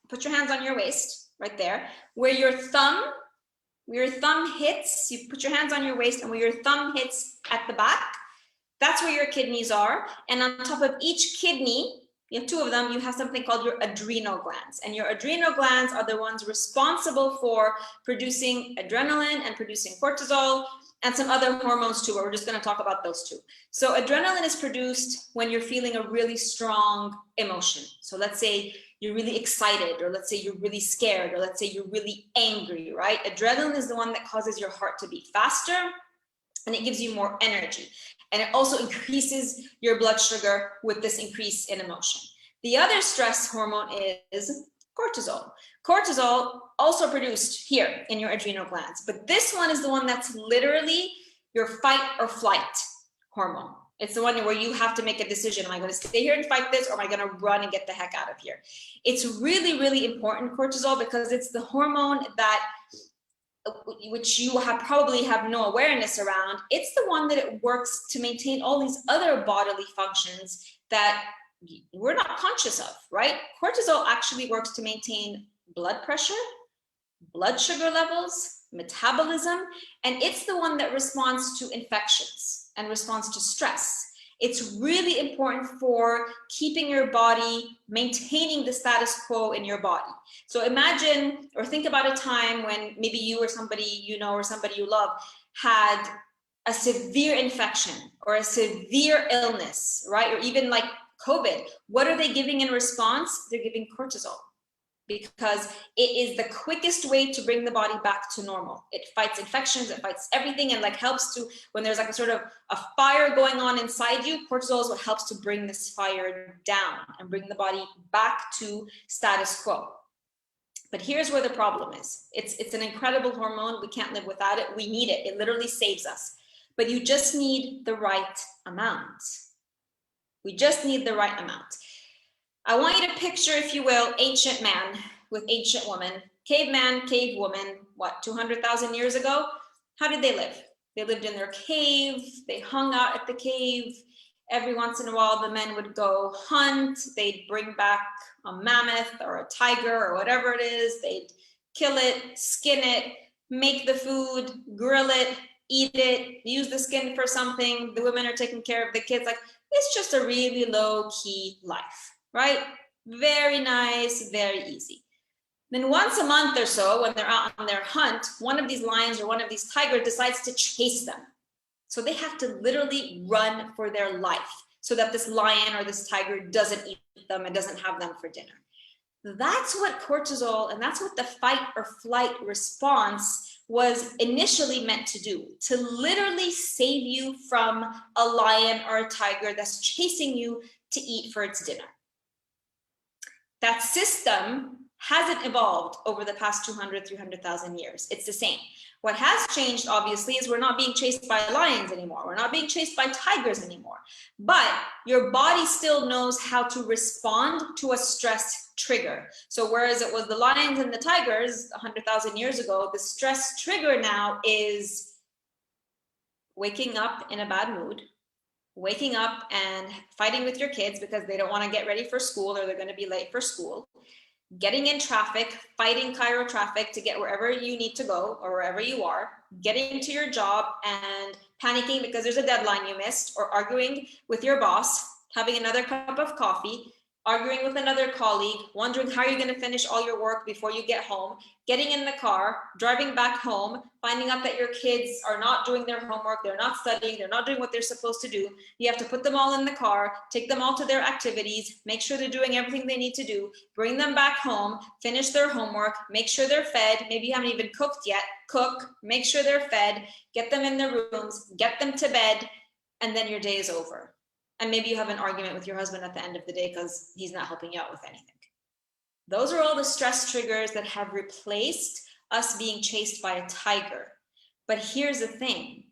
put your hands on your waist right there, where your thumb hits, you put your hands on your waist, and where your thumb hits at the back, that's where your kidneys are. And on top of each kidney, you have two of them, you have something called your adrenal glands. And your adrenal glands are the ones responsible for producing adrenaline and producing cortisol and some other hormones too, but we're just going to talk about those two. So adrenaline is produced when you're feeling a really strong emotion. So let's say you're really excited, or let's say you're really scared, or let's say you're really angry, right? Adrenaline is the one that causes your heart to beat faster, and it gives you more energy. And it also increases your blood sugar with this increase in emotion. The other stress hormone is cortisol. Cortisol also produced here in your adrenal glands, but this one is the one that's literally your fight or flight hormone. It's the one where you have to make a decision. Am I going to stay here and fight this, or am I going to run and get the heck out of here? It's really, really important, cortisol, because it's the hormone that, which you probably have no awareness around. It's the one that it works to maintain all these other bodily functions that we're not conscious of, right? Cortisol actually works to maintain blood pressure, blood sugar levels, metabolism, and it's the one that responds to infections and responds to stress. It's really important for keeping your body, maintaining the status quo in your body. So imagine or think about a time when maybe you or somebody you know or somebody you love had a severe infection or a severe illness, right? Or even like COVID. What are they giving in response? They're giving cortisol, because it is the quickest way to bring the body back to normal. It fights infections, it fights everything, and like helps to, when there's like a sort of a fire going on inside you, cortisol is what helps to bring this fire down and bring the body back to status quo. But here's where the problem is. It's an incredible hormone. We can't live without it. We need it. It literally saves us. But you just need the right amount. We just need the right amount. I want you to picture, if you will, ancient man with ancient woman, caveman, cave woman, what, 200,000 years ago? How did they live? They lived in their cave, they hung out at the cave. Every once in a while, the men would go hunt, they'd bring back a mammoth or a tiger or whatever it is, they'd kill it, skin it, make the food, grill it, eat it, use the skin for something, the women are taking care of the kids. Like, it's just a really low-key life. Right? Very nice, very easy. Then once a month or so, when they're out on their hunt, one of these lions or one of these tigers decides to chase them. So they have to literally run for their life so that this lion or this tiger doesn't eat them and doesn't have them for dinner. That's what cortisol, and that's what the fight or flight response was initially meant to do, to literally save you from a lion or a tiger that's chasing you to eat for its dinner. That system hasn't evolved over the past 200, 300,000 years. It's the same. What has changed, obviously, is we're not being chased by lions anymore. We're not being chased by tigers anymore. But your body still knows how to respond to a stress trigger. So whereas it was the lions and the tigers 100,000 years ago, the stress trigger now is waking up in a bad mood, waking up and fighting with your kids because they don't want to get ready for school or they're going to be late for school, getting in traffic, fighting Cairo traffic to get wherever you need to go or wherever you are, getting to your job and panicking because there's a deadline you missed, or arguing with your boss, having another cup of coffee, arguing with another colleague, wondering how you're going to finish all your work before you get home, getting in the car, driving back home, finding out that your kids are not doing their homework, they're not studying, they're not doing what they're supposed to do. You have to put them all in the car, take them all to their activities, make sure they're doing everything they need to do, bring them back home, finish their homework, make sure they're fed. Maybe you haven't even cooked yet. Cook, make sure they're fed, get them in their rooms, get them to bed, and then your day is over. And maybe you have an argument with your husband at the end of the day because he's not helping you out with anything. Those are all the stress triggers that have replaced us being chased by a tiger. But here's the thing.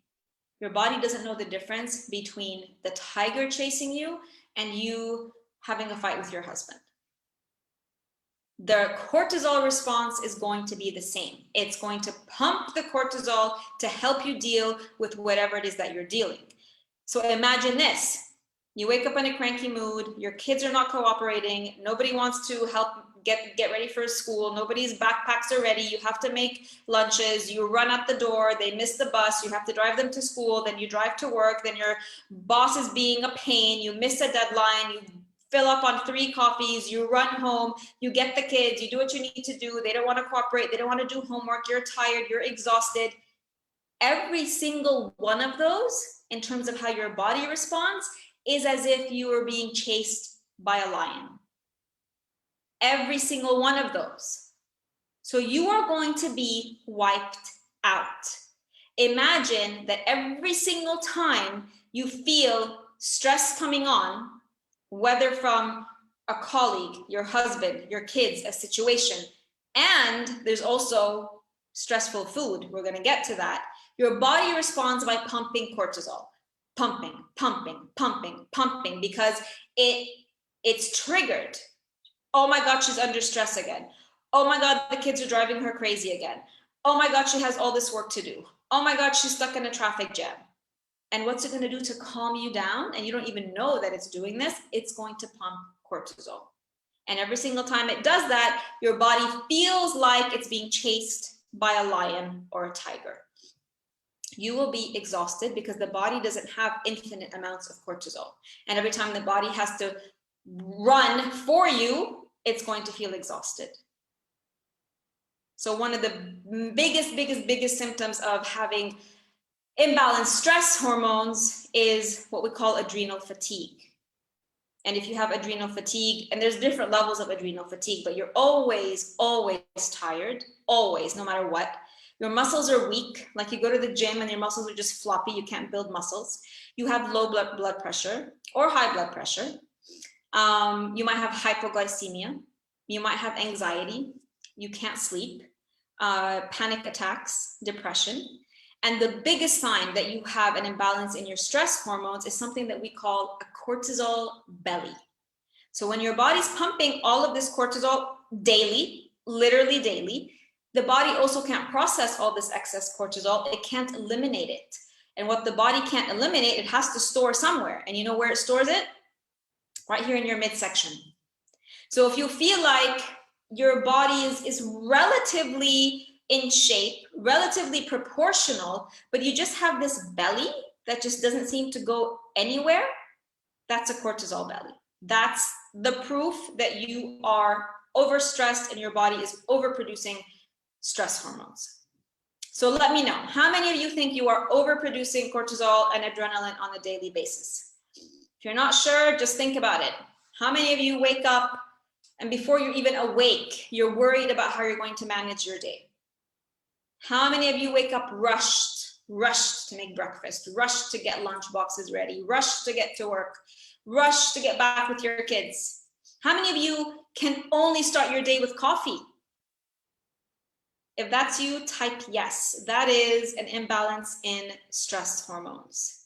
Your body doesn't know the difference between the tiger chasing you and you having a fight with your husband. The cortisol response is going to be the same. It's going to pump the cortisol to help you deal with whatever it is that you're dealing. So imagine this. You wake up in a cranky mood, your kids are not cooperating, nobody wants to help get ready for school, nobody's backpacks are ready, you have to make lunches, you run out the door, they miss the bus, you have to drive them to school, then you drive to work, then your boss is being a pain, you miss a deadline, you fill up on 3 coffees, you run home, you get the kids, you do what you need to do, they don't want to cooperate, they don't want to do homework, you're tired, you're exhausted. Every single one of those, in terms of how your body responds, is as if you were being chased by a lion. Every single one of those. So you are going to be wiped out. Imagine that every single time you feel stress coming on, whether from a colleague, your husband, your kids, a situation, and there's also stressful food, we're going to get to that, your body responds by pumping cortisol. Pumping, pumping, pumping, pumping, because it's triggered. Oh my God, she's under stress again. Oh my God, the kids are driving her crazy again. Oh my God, she has all this work to do. Oh my God, she's stuck in a traffic jam. And what's it going to do to calm you down? And you don't even know that it's doing this. It's going to pump cortisol. And every single time it does that, your body feels like it's being chased by a lion or a tiger. You will be exhausted because the body doesn't have infinite amounts of cortisol. And every time the body has to run for you, it's going to feel exhausted. So one of the biggest symptoms of having imbalanced stress hormones is what we call adrenal fatigue. And if you have adrenal fatigue, and there's different levels of adrenal fatigue, but you're always tired, always, no matter what. Your muscles are weak, like you go to the gym and your muscles are just floppy, you can't build muscles. You have low blood pressure or high blood pressure. You might have hypoglycemia. You might have anxiety. You can't sleep, panic attacks, depression. And the biggest sign that you have an imbalance in your stress hormones is something that we call a cortisol belly. So when your body's pumping all of this cortisol daily, literally daily, the body also can't process all this excess cortisol. It can't eliminate it. And what the body can't eliminate, it has to store somewhere. And you know where it stores it? Right here in your midsection. So if you feel like your body is relatively in shape, relatively proportional, but you just have this belly that just doesn't seem to go anywhere, that's a cortisol belly. That's the proof that you are overstressed and your body is overproducing stress hormones. So let me know, how many of you think you are overproducing cortisol and adrenaline on a daily basis? If you're not sure, just think about it. How many of you wake up and before you're even awake, you're worried about how you're going to manage your day? How many of you wake up rushed to make breakfast, rushed to get lunch boxes ready, rushed to get to work, rushed to get back with your kids? How many of you can only start your day with coffee? If that's you, type yes. That is an imbalance in stress hormones.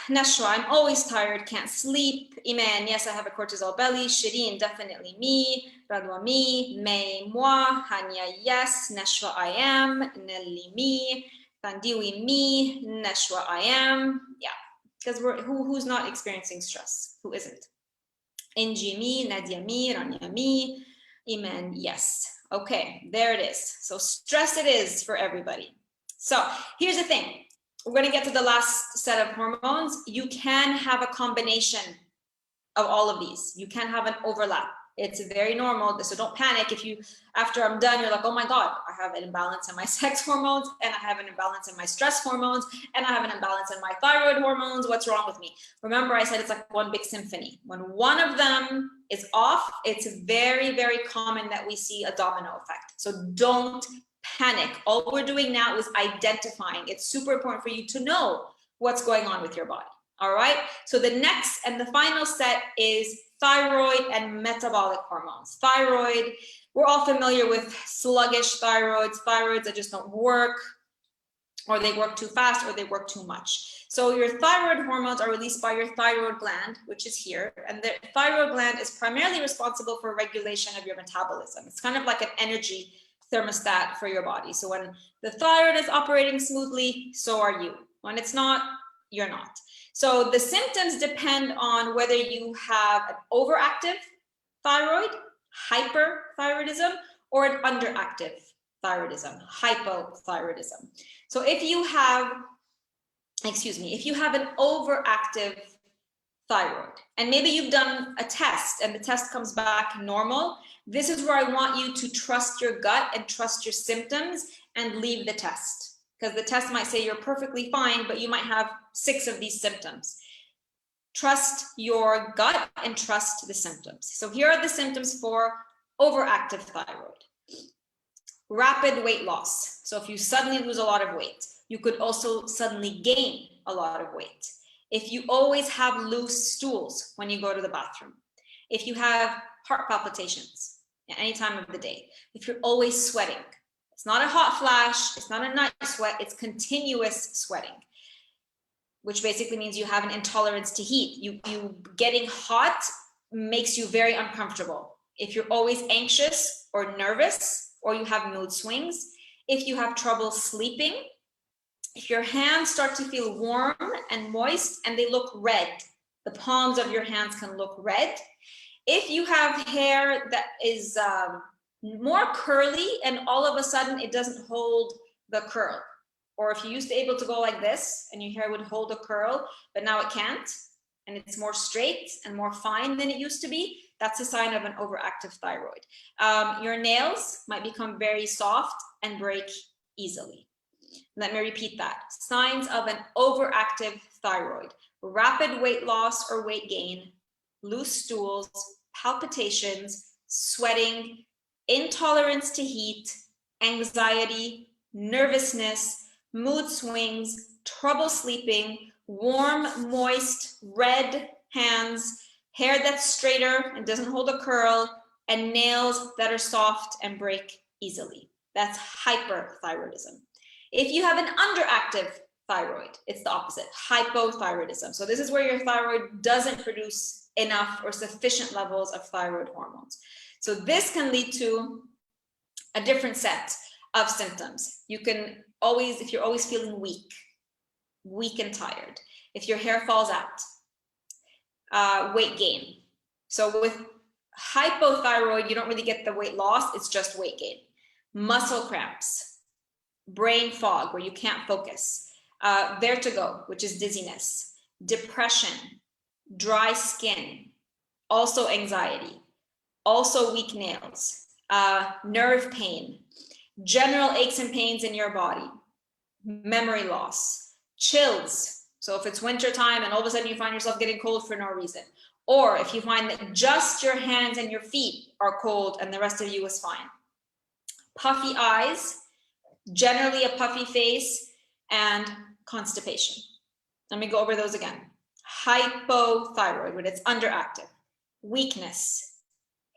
Nashwa, I'm always tired, can't sleep. Iman, yes, I have a cortisol belly. Shireen, definitely me. Radwa, me. May, moi. Hanya, yes. Nashwa, I am. Nelly, me. Tandiwi, me. Nashwa, I am. Yeah, because who's not experiencing stress? Who isn't? Inji, me. Nadia, me. Rania, me. Iman, yes. Okay, there it is. So stress it is for everybody. So here's the thing. We're going to get to the last set of hormones. You can have a combination of all of these. You can have an overlap. It's very normal. So don't panic if you, after I'm done, you're like, oh my God, I have an imbalance in my sex hormones, and I have an imbalance in my stress hormones, and I have an imbalance in my thyroid hormones. What's wrong with me? Remember, I said it's like one big symphony. When one of them is off, it's very, very common that we see a domino effect. So don't panic. All we're doing now is identifying. It's super important for you to know what's going on with your body. All right. So the next and the final set is thyroid and metabolic hormones. Thyroid, we're all familiar with sluggish thyroids that just don't work, or they work too fast, or they work too much. So your thyroid hormones are released by your thyroid gland, which is here. And the thyroid gland is primarily responsible for regulation of your metabolism. It's kind of like an energy thermostat for your body. So when the thyroid is operating smoothly, so are you. When it's not, you're not. So the symptoms depend on whether you have an overactive thyroid, hyperthyroidism, or an underactive thyroidism, hypothyroidism. So if you have, if you have an overactive thyroid, and maybe you've done a test and the test comes back normal, this is where I want you to trust your gut and trust your symptoms and leave the test. Because the test might say you're perfectly fine, but you might have 6 of these symptoms. Trust your gut and trust the symptoms. So here are the symptoms for overactive thyroid. Rapid weight loss. So if you suddenly lose a lot of weight, you could also suddenly gain a lot of weight. If you always have loose stools when you go to the bathroom, if you have heart palpitations at any time of the day, if you're always sweating, it's not a hot flash, it's not a night sweat, it's continuous sweating, which basically means you have an intolerance to heat. You getting hot makes you very uncomfortable. If you're always anxious or nervous, or you have mood swings, if you have trouble sleeping, if your hands start to feel warm and moist and they look red, the palms of your hands can look red. If you have hair that is more curly and all of a sudden it doesn't hold the curl, or if you used to be able to go like this and your hair would hold a curl, but now it can't, and it's more straight and more fine than it used to be, that's a sign of an overactive thyroid. Your nails might become very soft and break easily. Let me repeat that. Signs of an overactive thyroid: rapid weight loss or weight gain, loose stools, palpitations, sweating, intolerance to heat, anxiety, nervousness, mood swings, trouble sleeping, warm, moist, red hands, hair that's straighter and doesn't hold a curl, and nails that are soft and break easily. That's hyperthyroidism. If you have an underactive thyroid, it's the opposite, hypothyroidism. So this is where your thyroid doesn't produce enough or sufficient levels of thyroid hormones. So this can lead to a different set of symptoms. You can always, if you're always feeling weak and tired, if your hair falls out, weight gain. So with hypothyroid, you don't really get the weight loss, it's just weight gain. Muscle cramps, brain fog where you can't focus, vertigo, which is dizziness, depression, dry skin, also anxiety, also weak nails, nerve pain, general aches and pains in your body, memory loss, chills. So if it's winter time and all of a sudden you find yourself getting cold for no reason, or if you find that just your hands and your feet are cold and the rest of you is fine. Puffy eyes, generally a puffy face, and constipation. Let me go over those again. Hypothyroid, when it's underactive, weakness,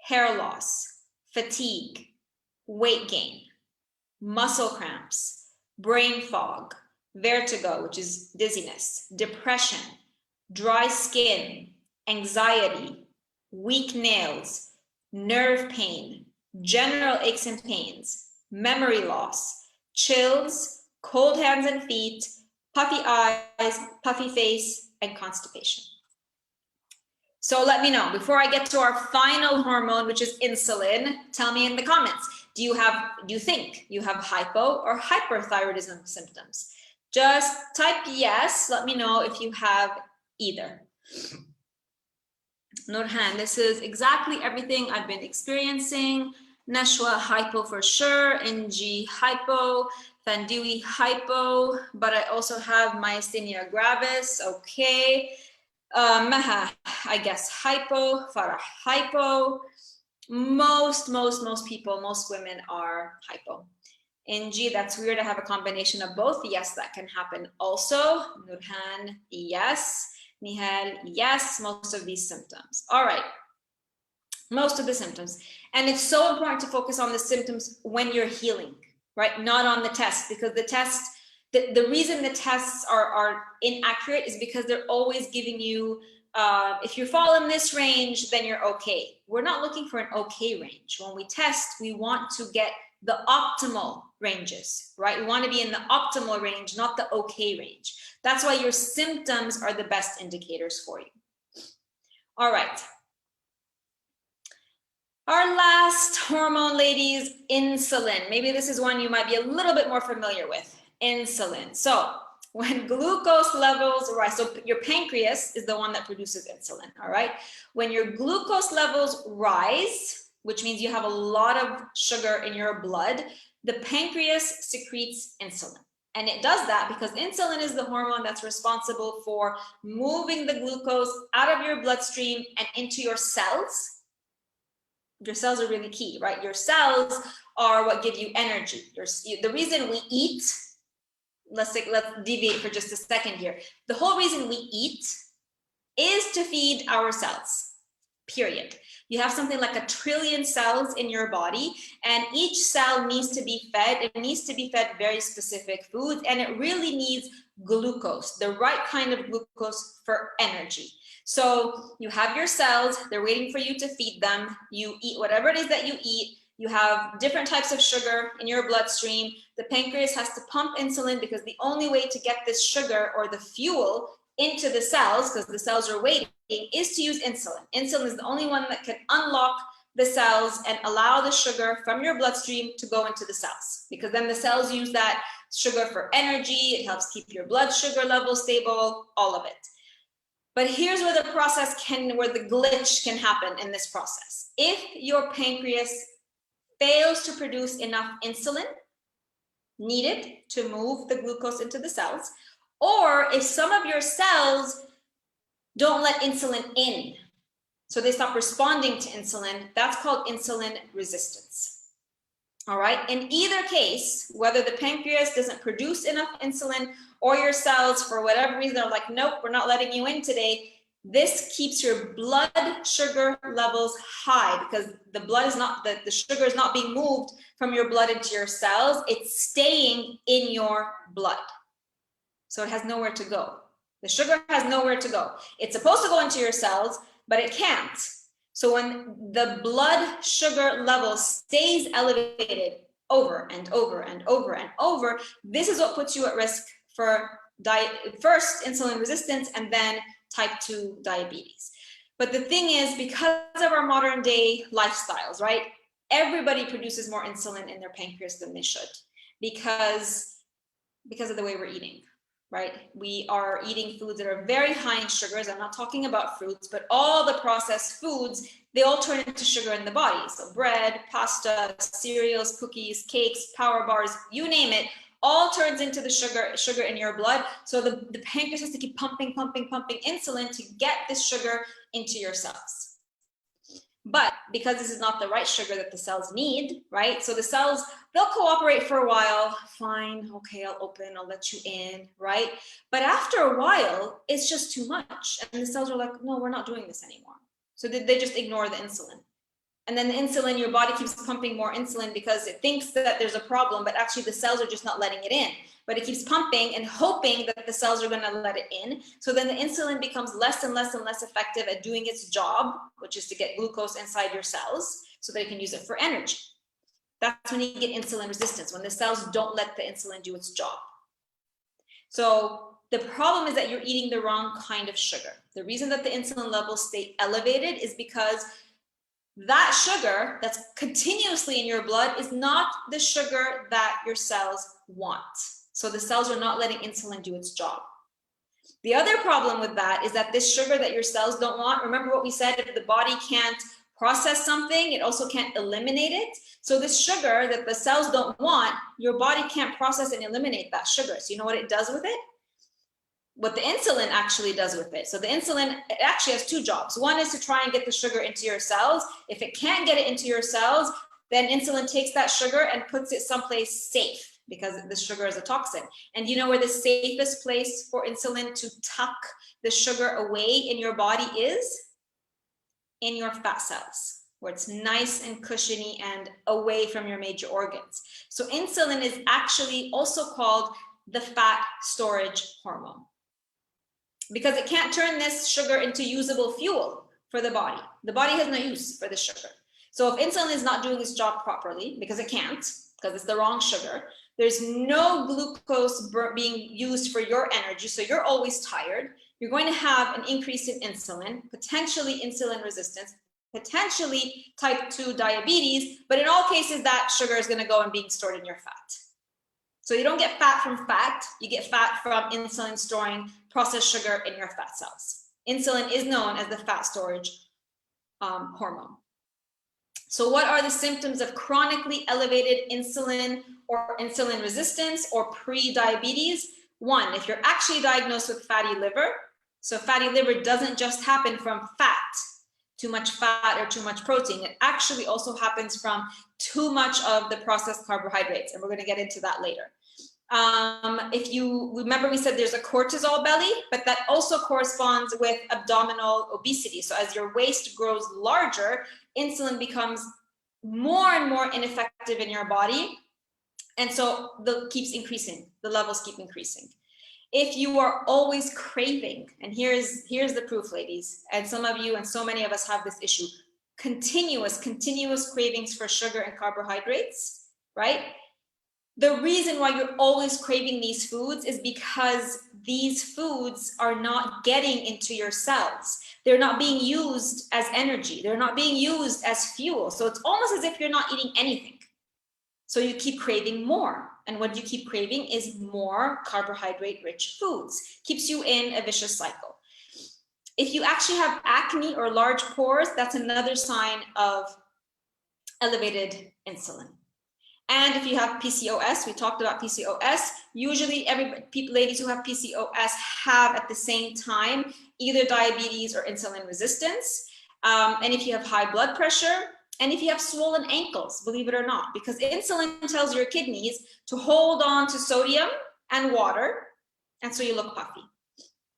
hair loss, fatigue, weight gain, muscle cramps, brain fog, vertigo, which is dizziness, depression, dry skin, anxiety, weak nails, nerve pain, general aches and pains, memory loss, chills, cold hands and feet, puffy eyes, puffy face, and constipation. So let me know, before I get to our final hormone, which is insulin, tell me in the comments, do you think you have hypo or hyperthyroidism symptoms? Just type yes, let me know if you have either. Nurhan, this is exactly everything I've been experiencing. Nashwa, hypo for sure. NG, hypo. Thandiwi, hypo. But I also have myasthenia gravis. Okay. Maha, I guess hypo. Farah, hypo. Most people, most women are hypo. NG, that's weird. I have a combination of both. Yes, that can happen also. Nurhan, yes. Nihal, yes, most of these symptoms. All right, most of the symptoms. And it's so important to focus on the symptoms when you're healing, right? Not on the test, because the test, the reason the tests are inaccurate is because they're always giving you, if you fall in this range, then you're okay. We're not looking for an okay range. When we test, we want to get the optimal ranges, right? We want to be in the optimal range, not the okay range. That's why your symptoms are the best indicators for you. All right. Our last hormone, ladies, insulin. Maybe this is one you might be a little bit more familiar with, insulin. So when glucose levels rise, so your pancreas is the one that produces insulin, all right? When your glucose levels rise, which means you have a lot of sugar in your blood, the pancreas secretes insulin. And it does that because insulin is the hormone that's responsible for moving the glucose out of your bloodstream and into your cells, your cells are really key, right? Your cells are what give you energy. The reason we eat, let's deviate for just a second here. The whole reason we eat is to feed our cells, period. You have something like 1 trillion cells in your body, and each cell needs to be fed. It needs to be fed very specific foods, and it really needs glucose, the right kind of glucose for energy. So you have your cells, they're waiting for you to feed them. You eat whatever it is that you eat. You have different types of sugar in your bloodstream. The pancreas has to pump insulin because the only way to get this sugar or the fuel into the cells, because the cells are waiting, is to use insulin. Insulin is the only one that can unlock the cells and allow the sugar from your bloodstream to go into the cells, because then the cells use that sugar for energy. It helps keep your blood sugar level stable, all of it. But here's where the where the glitch can happen in this process. If your pancreas fails to produce enough insulin needed to move the glucose into the cells, or if some of your cells don't let insulin in, so they stop responding to insulin, that's called insulin resistance. All right, in either case, whether the pancreas doesn't produce enough insulin or your cells, for whatever reason, are like, nope, we're not letting you in today, this keeps your blood sugar levels high, because the blood is not, the sugar is not being moved from your blood into your cells, it's staying in your blood. So it has nowhere to go. The sugar has nowhere to go. It's supposed to go into your cells, but it can't. So when the blood sugar level stays elevated over and over and over and over, this is what puts you at risk for first insulin resistance and then type 2 diabetes. But the thing is, because of our modern day lifestyles, right? Everybody produces more insulin in their pancreas than they should, because of the way we're eating. Right? We are eating foods that are very high in sugars. I'm not talking about fruits, but all the processed foods, they all turn into sugar in the body. So bread, pasta, cereals, cookies, cakes, power bars, you name it, all turns into the sugar in your blood. So the pancreas has to keep pumping insulin to get this sugar into your cells. But because this is not the right sugar that the cells need, right? So the cells, they'll cooperate for a while. Fine, okay, I'll let you in, right? But after a while, it's just too much. And the cells are like, no, we're not doing this anymore. So they just ignore the insulin. And then the insulin, your body keeps pumping more insulin because it thinks that there's a problem, but actually the cells are just not letting it in. But it keeps pumping and hoping that the cells are going to let it in. So then the insulin becomes less and less and less effective at doing its job, which is to get glucose inside your cells so they can use it for energy. That's when you get insulin resistance, when the cells don't let the insulin do its job. So the problem is that you're eating the wrong kind of sugar. The reason that the insulin levels stay elevated is because that sugar that's continuously in your blood is not the sugar that your cells want. So the cells are not letting insulin do its job. The other problem with that is that this sugar that your cells don't want, remember what we said, if the body can't process something, it also can't eliminate it. So this sugar that the cells don't want, your body can't process and eliminate that sugar. So you know what it does with it? What the insulin actually does with it. So the insulin, it actually has two jobs. One is to try and get the sugar into your cells. If it can't get it into your cells, then insulin takes that sugar and puts it someplace safe, because the sugar is a toxin. And you know where the safest place for insulin to tuck the sugar away in your body is? In your fat cells, where it's nice and cushiony and away from your major organs. So insulin is actually also called the fat storage hormone, because it can't turn this sugar into usable fuel for the body. The body has no use for the sugar. So if insulin is not doing its job properly, because it can't, because it's the wrong sugar, there's no glucose being used for your energy, so you're always tired. You're going to have an increase in insulin, potentially insulin resistance, potentially type 2 diabetes, but in all cases, that sugar is going to go and being stored in your fat. So you don't get fat from fat, you get fat from insulin storing processed sugar in your fat cells. Insulin is known as the fat storage hormone. So what are the symptoms of chronically elevated insulin or insulin resistance or pre-diabetes? One, if you're actually diagnosed with fatty liver, so fatty liver doesn't just happen from fat too much fat or too much protein. It actually also happens from too much of the processed carbohydrates, and we're going to get into that later. If you remember, we said there's a cortisol belly, but that also corresponds with abdominal obesity. So as your waist grows larger, insulin becomes more and more ineffective in your body. And so keeps increasing, the levels keep increasing. If you are always craving, and here's the proof, ladies, and some of you and so many of us have this issue, continuous cravings for sugar and carbohydrates, right? The reason why you're always craving these foods is because these foods are not getting into your cells. They're not being used as energy. They're not being used as fuel. So it's almost as if you're not eating anything. So you keep craving more. And what you keep craving is more carbohydrate-rich foods. Keeps you in a vicious cycle. If you actually have acne or large pores, that's another sign of elevated insulin. And if you have PCOS, we talked about PCOS, usually ladies who have PCOS have at the same time either diabetes or insulin resistance. And if you have high blood pressure, and if you have swollen ankles, believe it or not, because insulin tells your kidneys to hold on to sodium and water, and so you look puffy.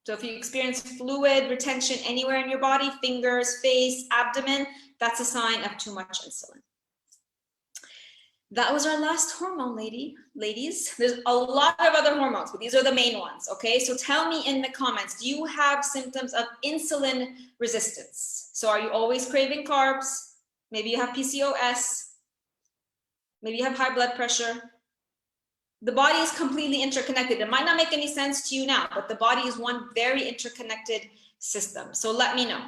So if you experience fluid retention anywhere in your body, fingers, face, abdomen, that's a sign of too much insulin. That was our last hormone, ladies. There's a lot of other hormones, but these are the main ones, okay? So tell me in the comments, do you have symptoms of insulin resistance? So are you always craving carbs? Maybe you have PCOS. Maybe you have high blood pressure. The body is completely interconnected. It might not make any sense to you now, but the body is one very interconnected system. So let me know.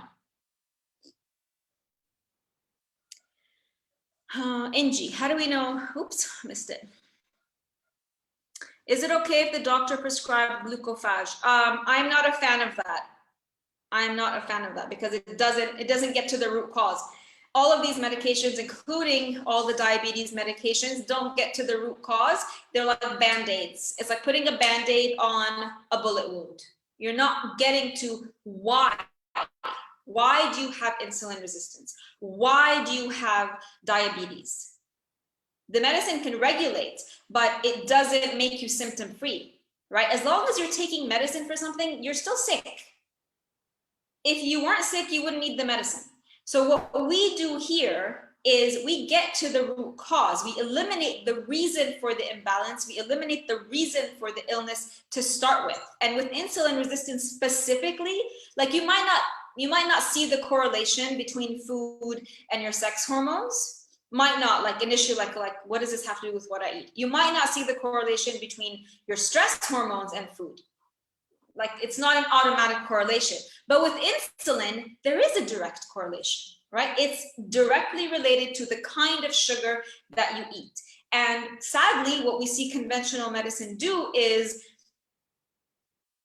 Ingy, how do we know? Oops, missed it. Is it okay if the doctor prescribed glucophage? I'm not a fan of that. I'm not a fan of that because it doesn't get to the root cause. All of these medications, including all the diabetes medications, don't get to the root cause. They're like Band-Aids. It's like putting a Band-Aid on a bullet wound. You're not getting to why. Why do you have insulin resistance? Why do you have diabetes? The medicine can regulate, but it doesn't make you symptom-free, right? As long as you're taking medicine for something, you're still sick. If you weren't sick, you wouldn't need the medicine. So what we do here is we get to the root cause. We eliminate the reason for the imbalance. We eliminate the reason for the illness to start with. And with insulin resistance specifically, like you might not see the correlation between food and your sex hormones. Might not, like initially, like what does this have to do with what I eat? You might not see the correlation between your stress hormones and food. Like it's not an automatic correlation. But with insulin, there is a direct correlation, right? It's directly related to the kind of sugar that you eat. And sadly, what we see conventional medicine do is,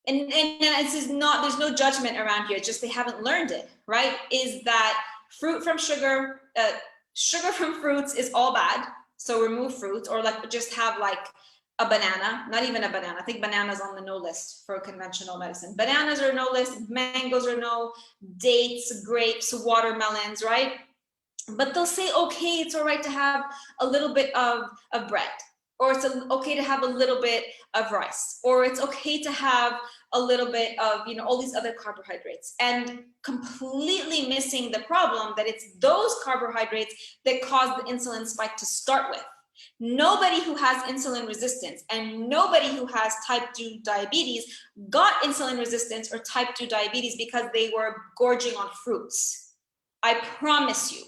and this is not, there's no judgment around here, just they haven't learned it, right? Is that fruit from sugar, sugar from fruits is all bad. So remove fruits, or like just have like a banana, not even a banana. I think bananas on the no list for conventional medicine. Bananas are no list, mangoes are no, dates, grapes, watermelons, right? But they'll say, okay, it's all right to have a little bit of bread, or it's okay to have a little bit of rice, or it's okay to have a little bit of, you know, all these other carbohydrates, and completely missing the problem that it's those carbohydrates that cause the insulin spike to start with. Nobody who has insulin resistance and nobody who has type 2 diabetes got insulin resistance or type 2 diabetes because they were gorging on fruits. I promise you,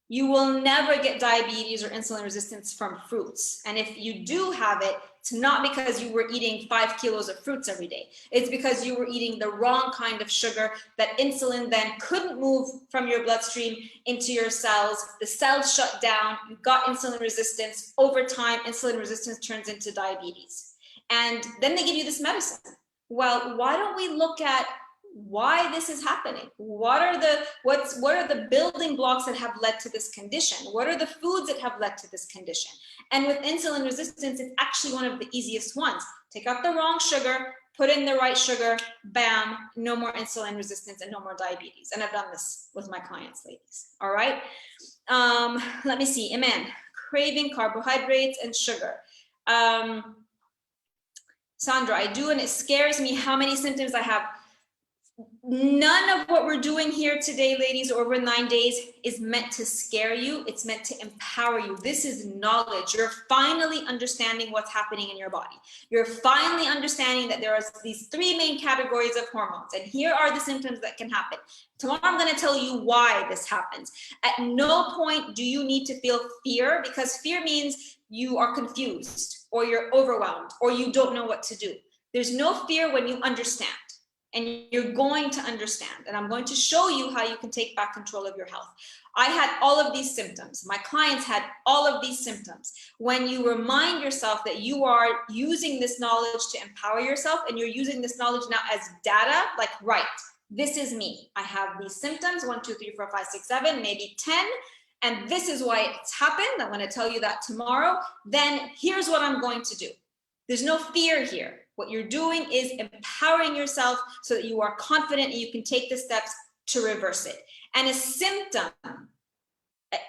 you will never get diabetes or insulin resistance from fruits. And if you do have it, it's not because you were eating 5 kilos of fruits every day. It's because you were eating the wrong kind of sugar that insulin then couldn't move from your bloodstream into your cells. The cells shut down, you got insulin resistance. Over time, insulin resistance turns into diabetes. And then they give you this medicine. Well, why don't we look at why this is happening? What are the building blocks that have led to this condition? What are the foods that have led to this condition? And with insulin resistance, it's actually one of the easiest ones. Take out the wrong sugar, put in the right sugar, bam, no more insulin resistance and no more diabetes. And I've done this with my clients, ladies. All right. Let me see. Iman, craving carbohydrates and sugar. Sandra, I do, and it scares me how many symptoms I have. None of what we're doing here today, ladies, over 9 days is meant to scare you. It's meant to empower you. This is knowledge. You're finally understanding what's happening in your body. You're finally understanding that there are these 3 main categories of hormones, and here are the symptoms that can happen. Tomorrow, I'm going to tell you why this happens. At no point do you need to feel fear, because fear means you are confused or you're overwhelmed or you don't know what to do. There's no fear when you understand. And you're going to understand, and I'm going to show you how you can take back control of your health. I had all of these symptoms. My clients had all of these symptoms. When you remind yourself that you are using this knowledge to empower yourself, and you're using this knowledge now as data, like, right, this is me. I have these symptoms, 1, 2, 3, 4, 5, 6, 7, maybe 10. And this is why it's happened. I'm going to tell you that tomorrow. Then here's what I'm going to do. There's no fear here. What you're doing is empowering yourself so that you are confident and you can take the steps to reverse it. And a symptom,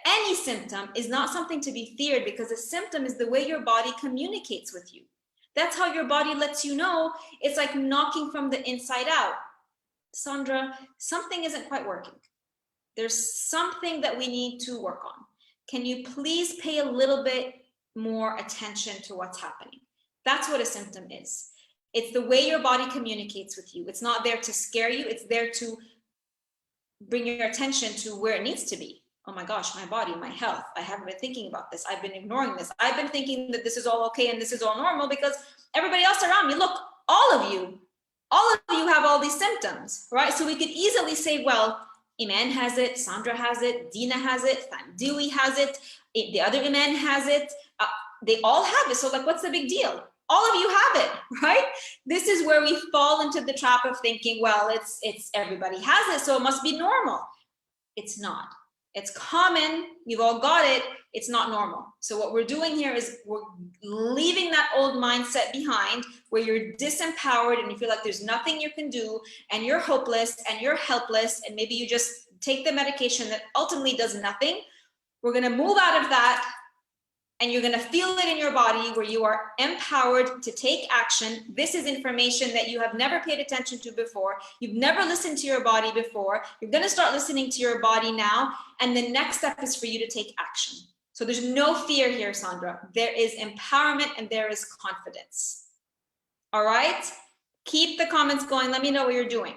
any symptom, is not something to be feared, because a symptom is the way your body communicates with you. That's how your body lets you know. It's like knocking from the inside out. Sandra, something isn't quite working. There's something that we need to work on. Can you please pay a little bit more attention to what's happening? That's what a symptom is. It's the way your body communicates with you. It's not there to scare you. It's there to bring your attention to where it needs to be. Oh my gosh, my body, my health. I haven't been thinking about this. I've been ignoring this. I've been thinking that this is all okay and this is all normal because everybody else around me, look, all of you have all these symptoms, right? So we could easily say, well, Iman has it, Sandra has it, Dina has it, Dewey has it, the other Iman has it. They all have it. So like, what's the big deal? All of you have it, right? This is where we fall into the trap of thinking, well, it's everybody has it, so it must be normal. It's not. It's common. You've all got it. It's not normal. So what we're doing here is we're leaving that old mindset behind where you're disempowered and you feel like there's nothing you can do and you're hopeless and you're helpless and maybe you just take the medication that ultimately does nothing. We're going to move out of that. And you're going to feel it in your body where you are empowered to take action. This is information that you have never paid attention to before. You've never listened to your body before. You're going to start listening to your body now. And the next step is for you to take action. So there's no fear here, Sandra. There is empowerment and there is confidence. All right? Keep the comments going. Let me know what you're doing.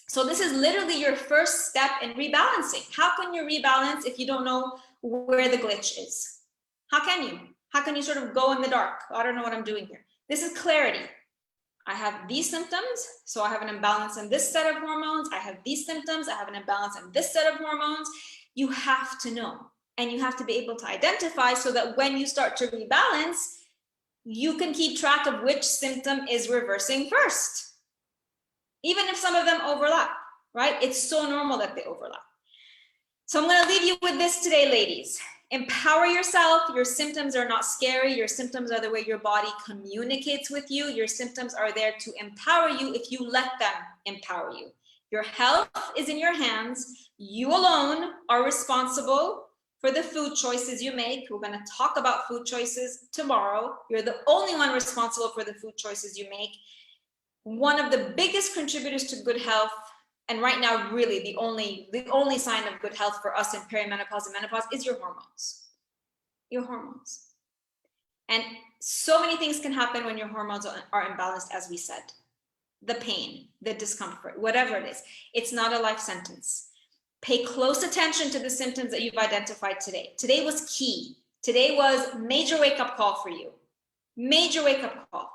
So this is literally your first step in rebalancing. How can you rebalance if you don't know where the glitch is? How can you? How can you sort of go in the dark? I don't know what I'm doing here. This is clarity. I have these symptoms, so I have an imbalance in this set of hormones. I have these symptoms, I have an imbalance in this set of hormones. You have to know, and you have to be able to identify so that when you start to rebalance, you can keep track of which symptom is reversing first. Even if some of them overlap, right? It's so normal that they overlap. So I'm going to leave you with this today, ladies. Empower yourself. Your symptoms are not scary. Your symptoms are the way your body communicates with you. Your symptoms are there to empower you if you let them empower you. Your health is in your hands. You alone are responsible for the food choices you make. We're going to talk about food choices tomorrow. You're the only one responsible for the food choices you make. One of the biggest contributors to good health, and right now, really, the only sign of good health for us in perimenopause and menopause is your hormones. Your hormones. And so many things can happen when your hormones are imbalanced, as we said. The pain, the discomfort, whatever it is. It's not a life sentence. Pay close attention to the symptoms that you've identified today. Today was key. Today was major wake-up call for you. Major wake-up call.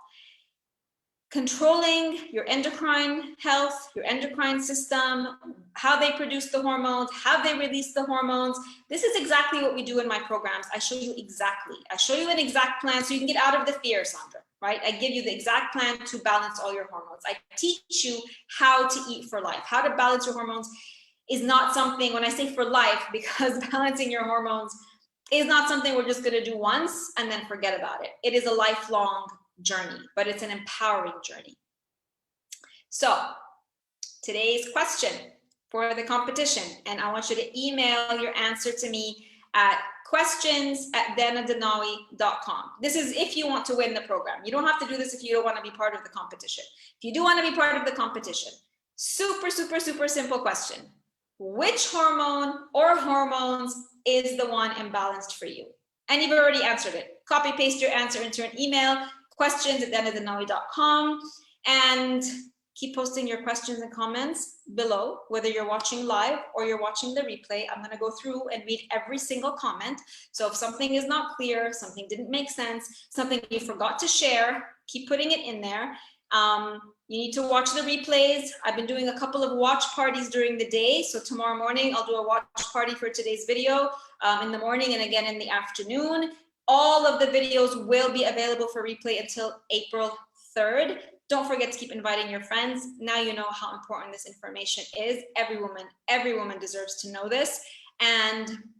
Controlling your endocrine health, your endocrine system, how they produce the hormones, how they release the hormones. This is exactly what we do in my programs. I show you exactly. I show you an exact plan so you can get out of the fear, Sandra, right? I give you the exact plan to balance all your hormones. I teach you how to eat for life. How to balance your hormones is not something, when I say for life, because balancing your hormones is not something we're just gonna do once and then forget about it. It is a lifelong journey, but it's an empowering journey. So today's question for the competition, and I want you to email your answer to me at questions@denadenowy.com. This is if you want to win the program. You don't have to do this if you don't want to be part of the competition. If you do want to be part of the competition, super, super, super simple question. Which hormone or hormones is the one imbalanced for you? And you've already answered it. Copy paste your answer into an email, questions@denadenowy.com, and keep posting your questions and comments below, whether you're watching live or you're watching the replay. I'm going to go through and read every single comment. So if something is not clear, something didn't make sense, something you forgot to share, keep putting it in there. You need to watch the replays. I've been doing a couple of watch parties during the day. So tomorrow morning, I'll do a watch party for today's video in the morning and again in the afternoon. All of the videos will be available for replay until April 3rd. Don't forget to keep inviting your friends. Now you know how important this information is. Every woman deserves to know this. And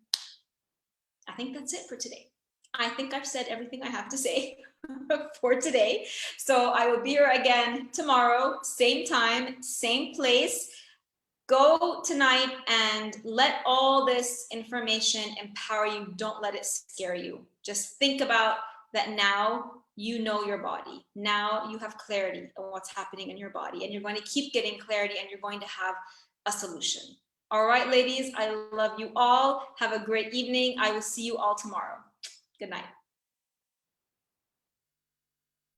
I think that's it for today. I think I've said everything I have to say for today. So I will be here again tomorrow, same time, same place. Go tonight and let all this information empower you. Don't let it scare you. Just think about that now. You know your body. Now you have clarity on what's happening in your body, and you're going to keep getting clarity, and you're going to have a solution. All right, ladies, I love you all. Have a great evening. I will see you all tomorrow. Good night.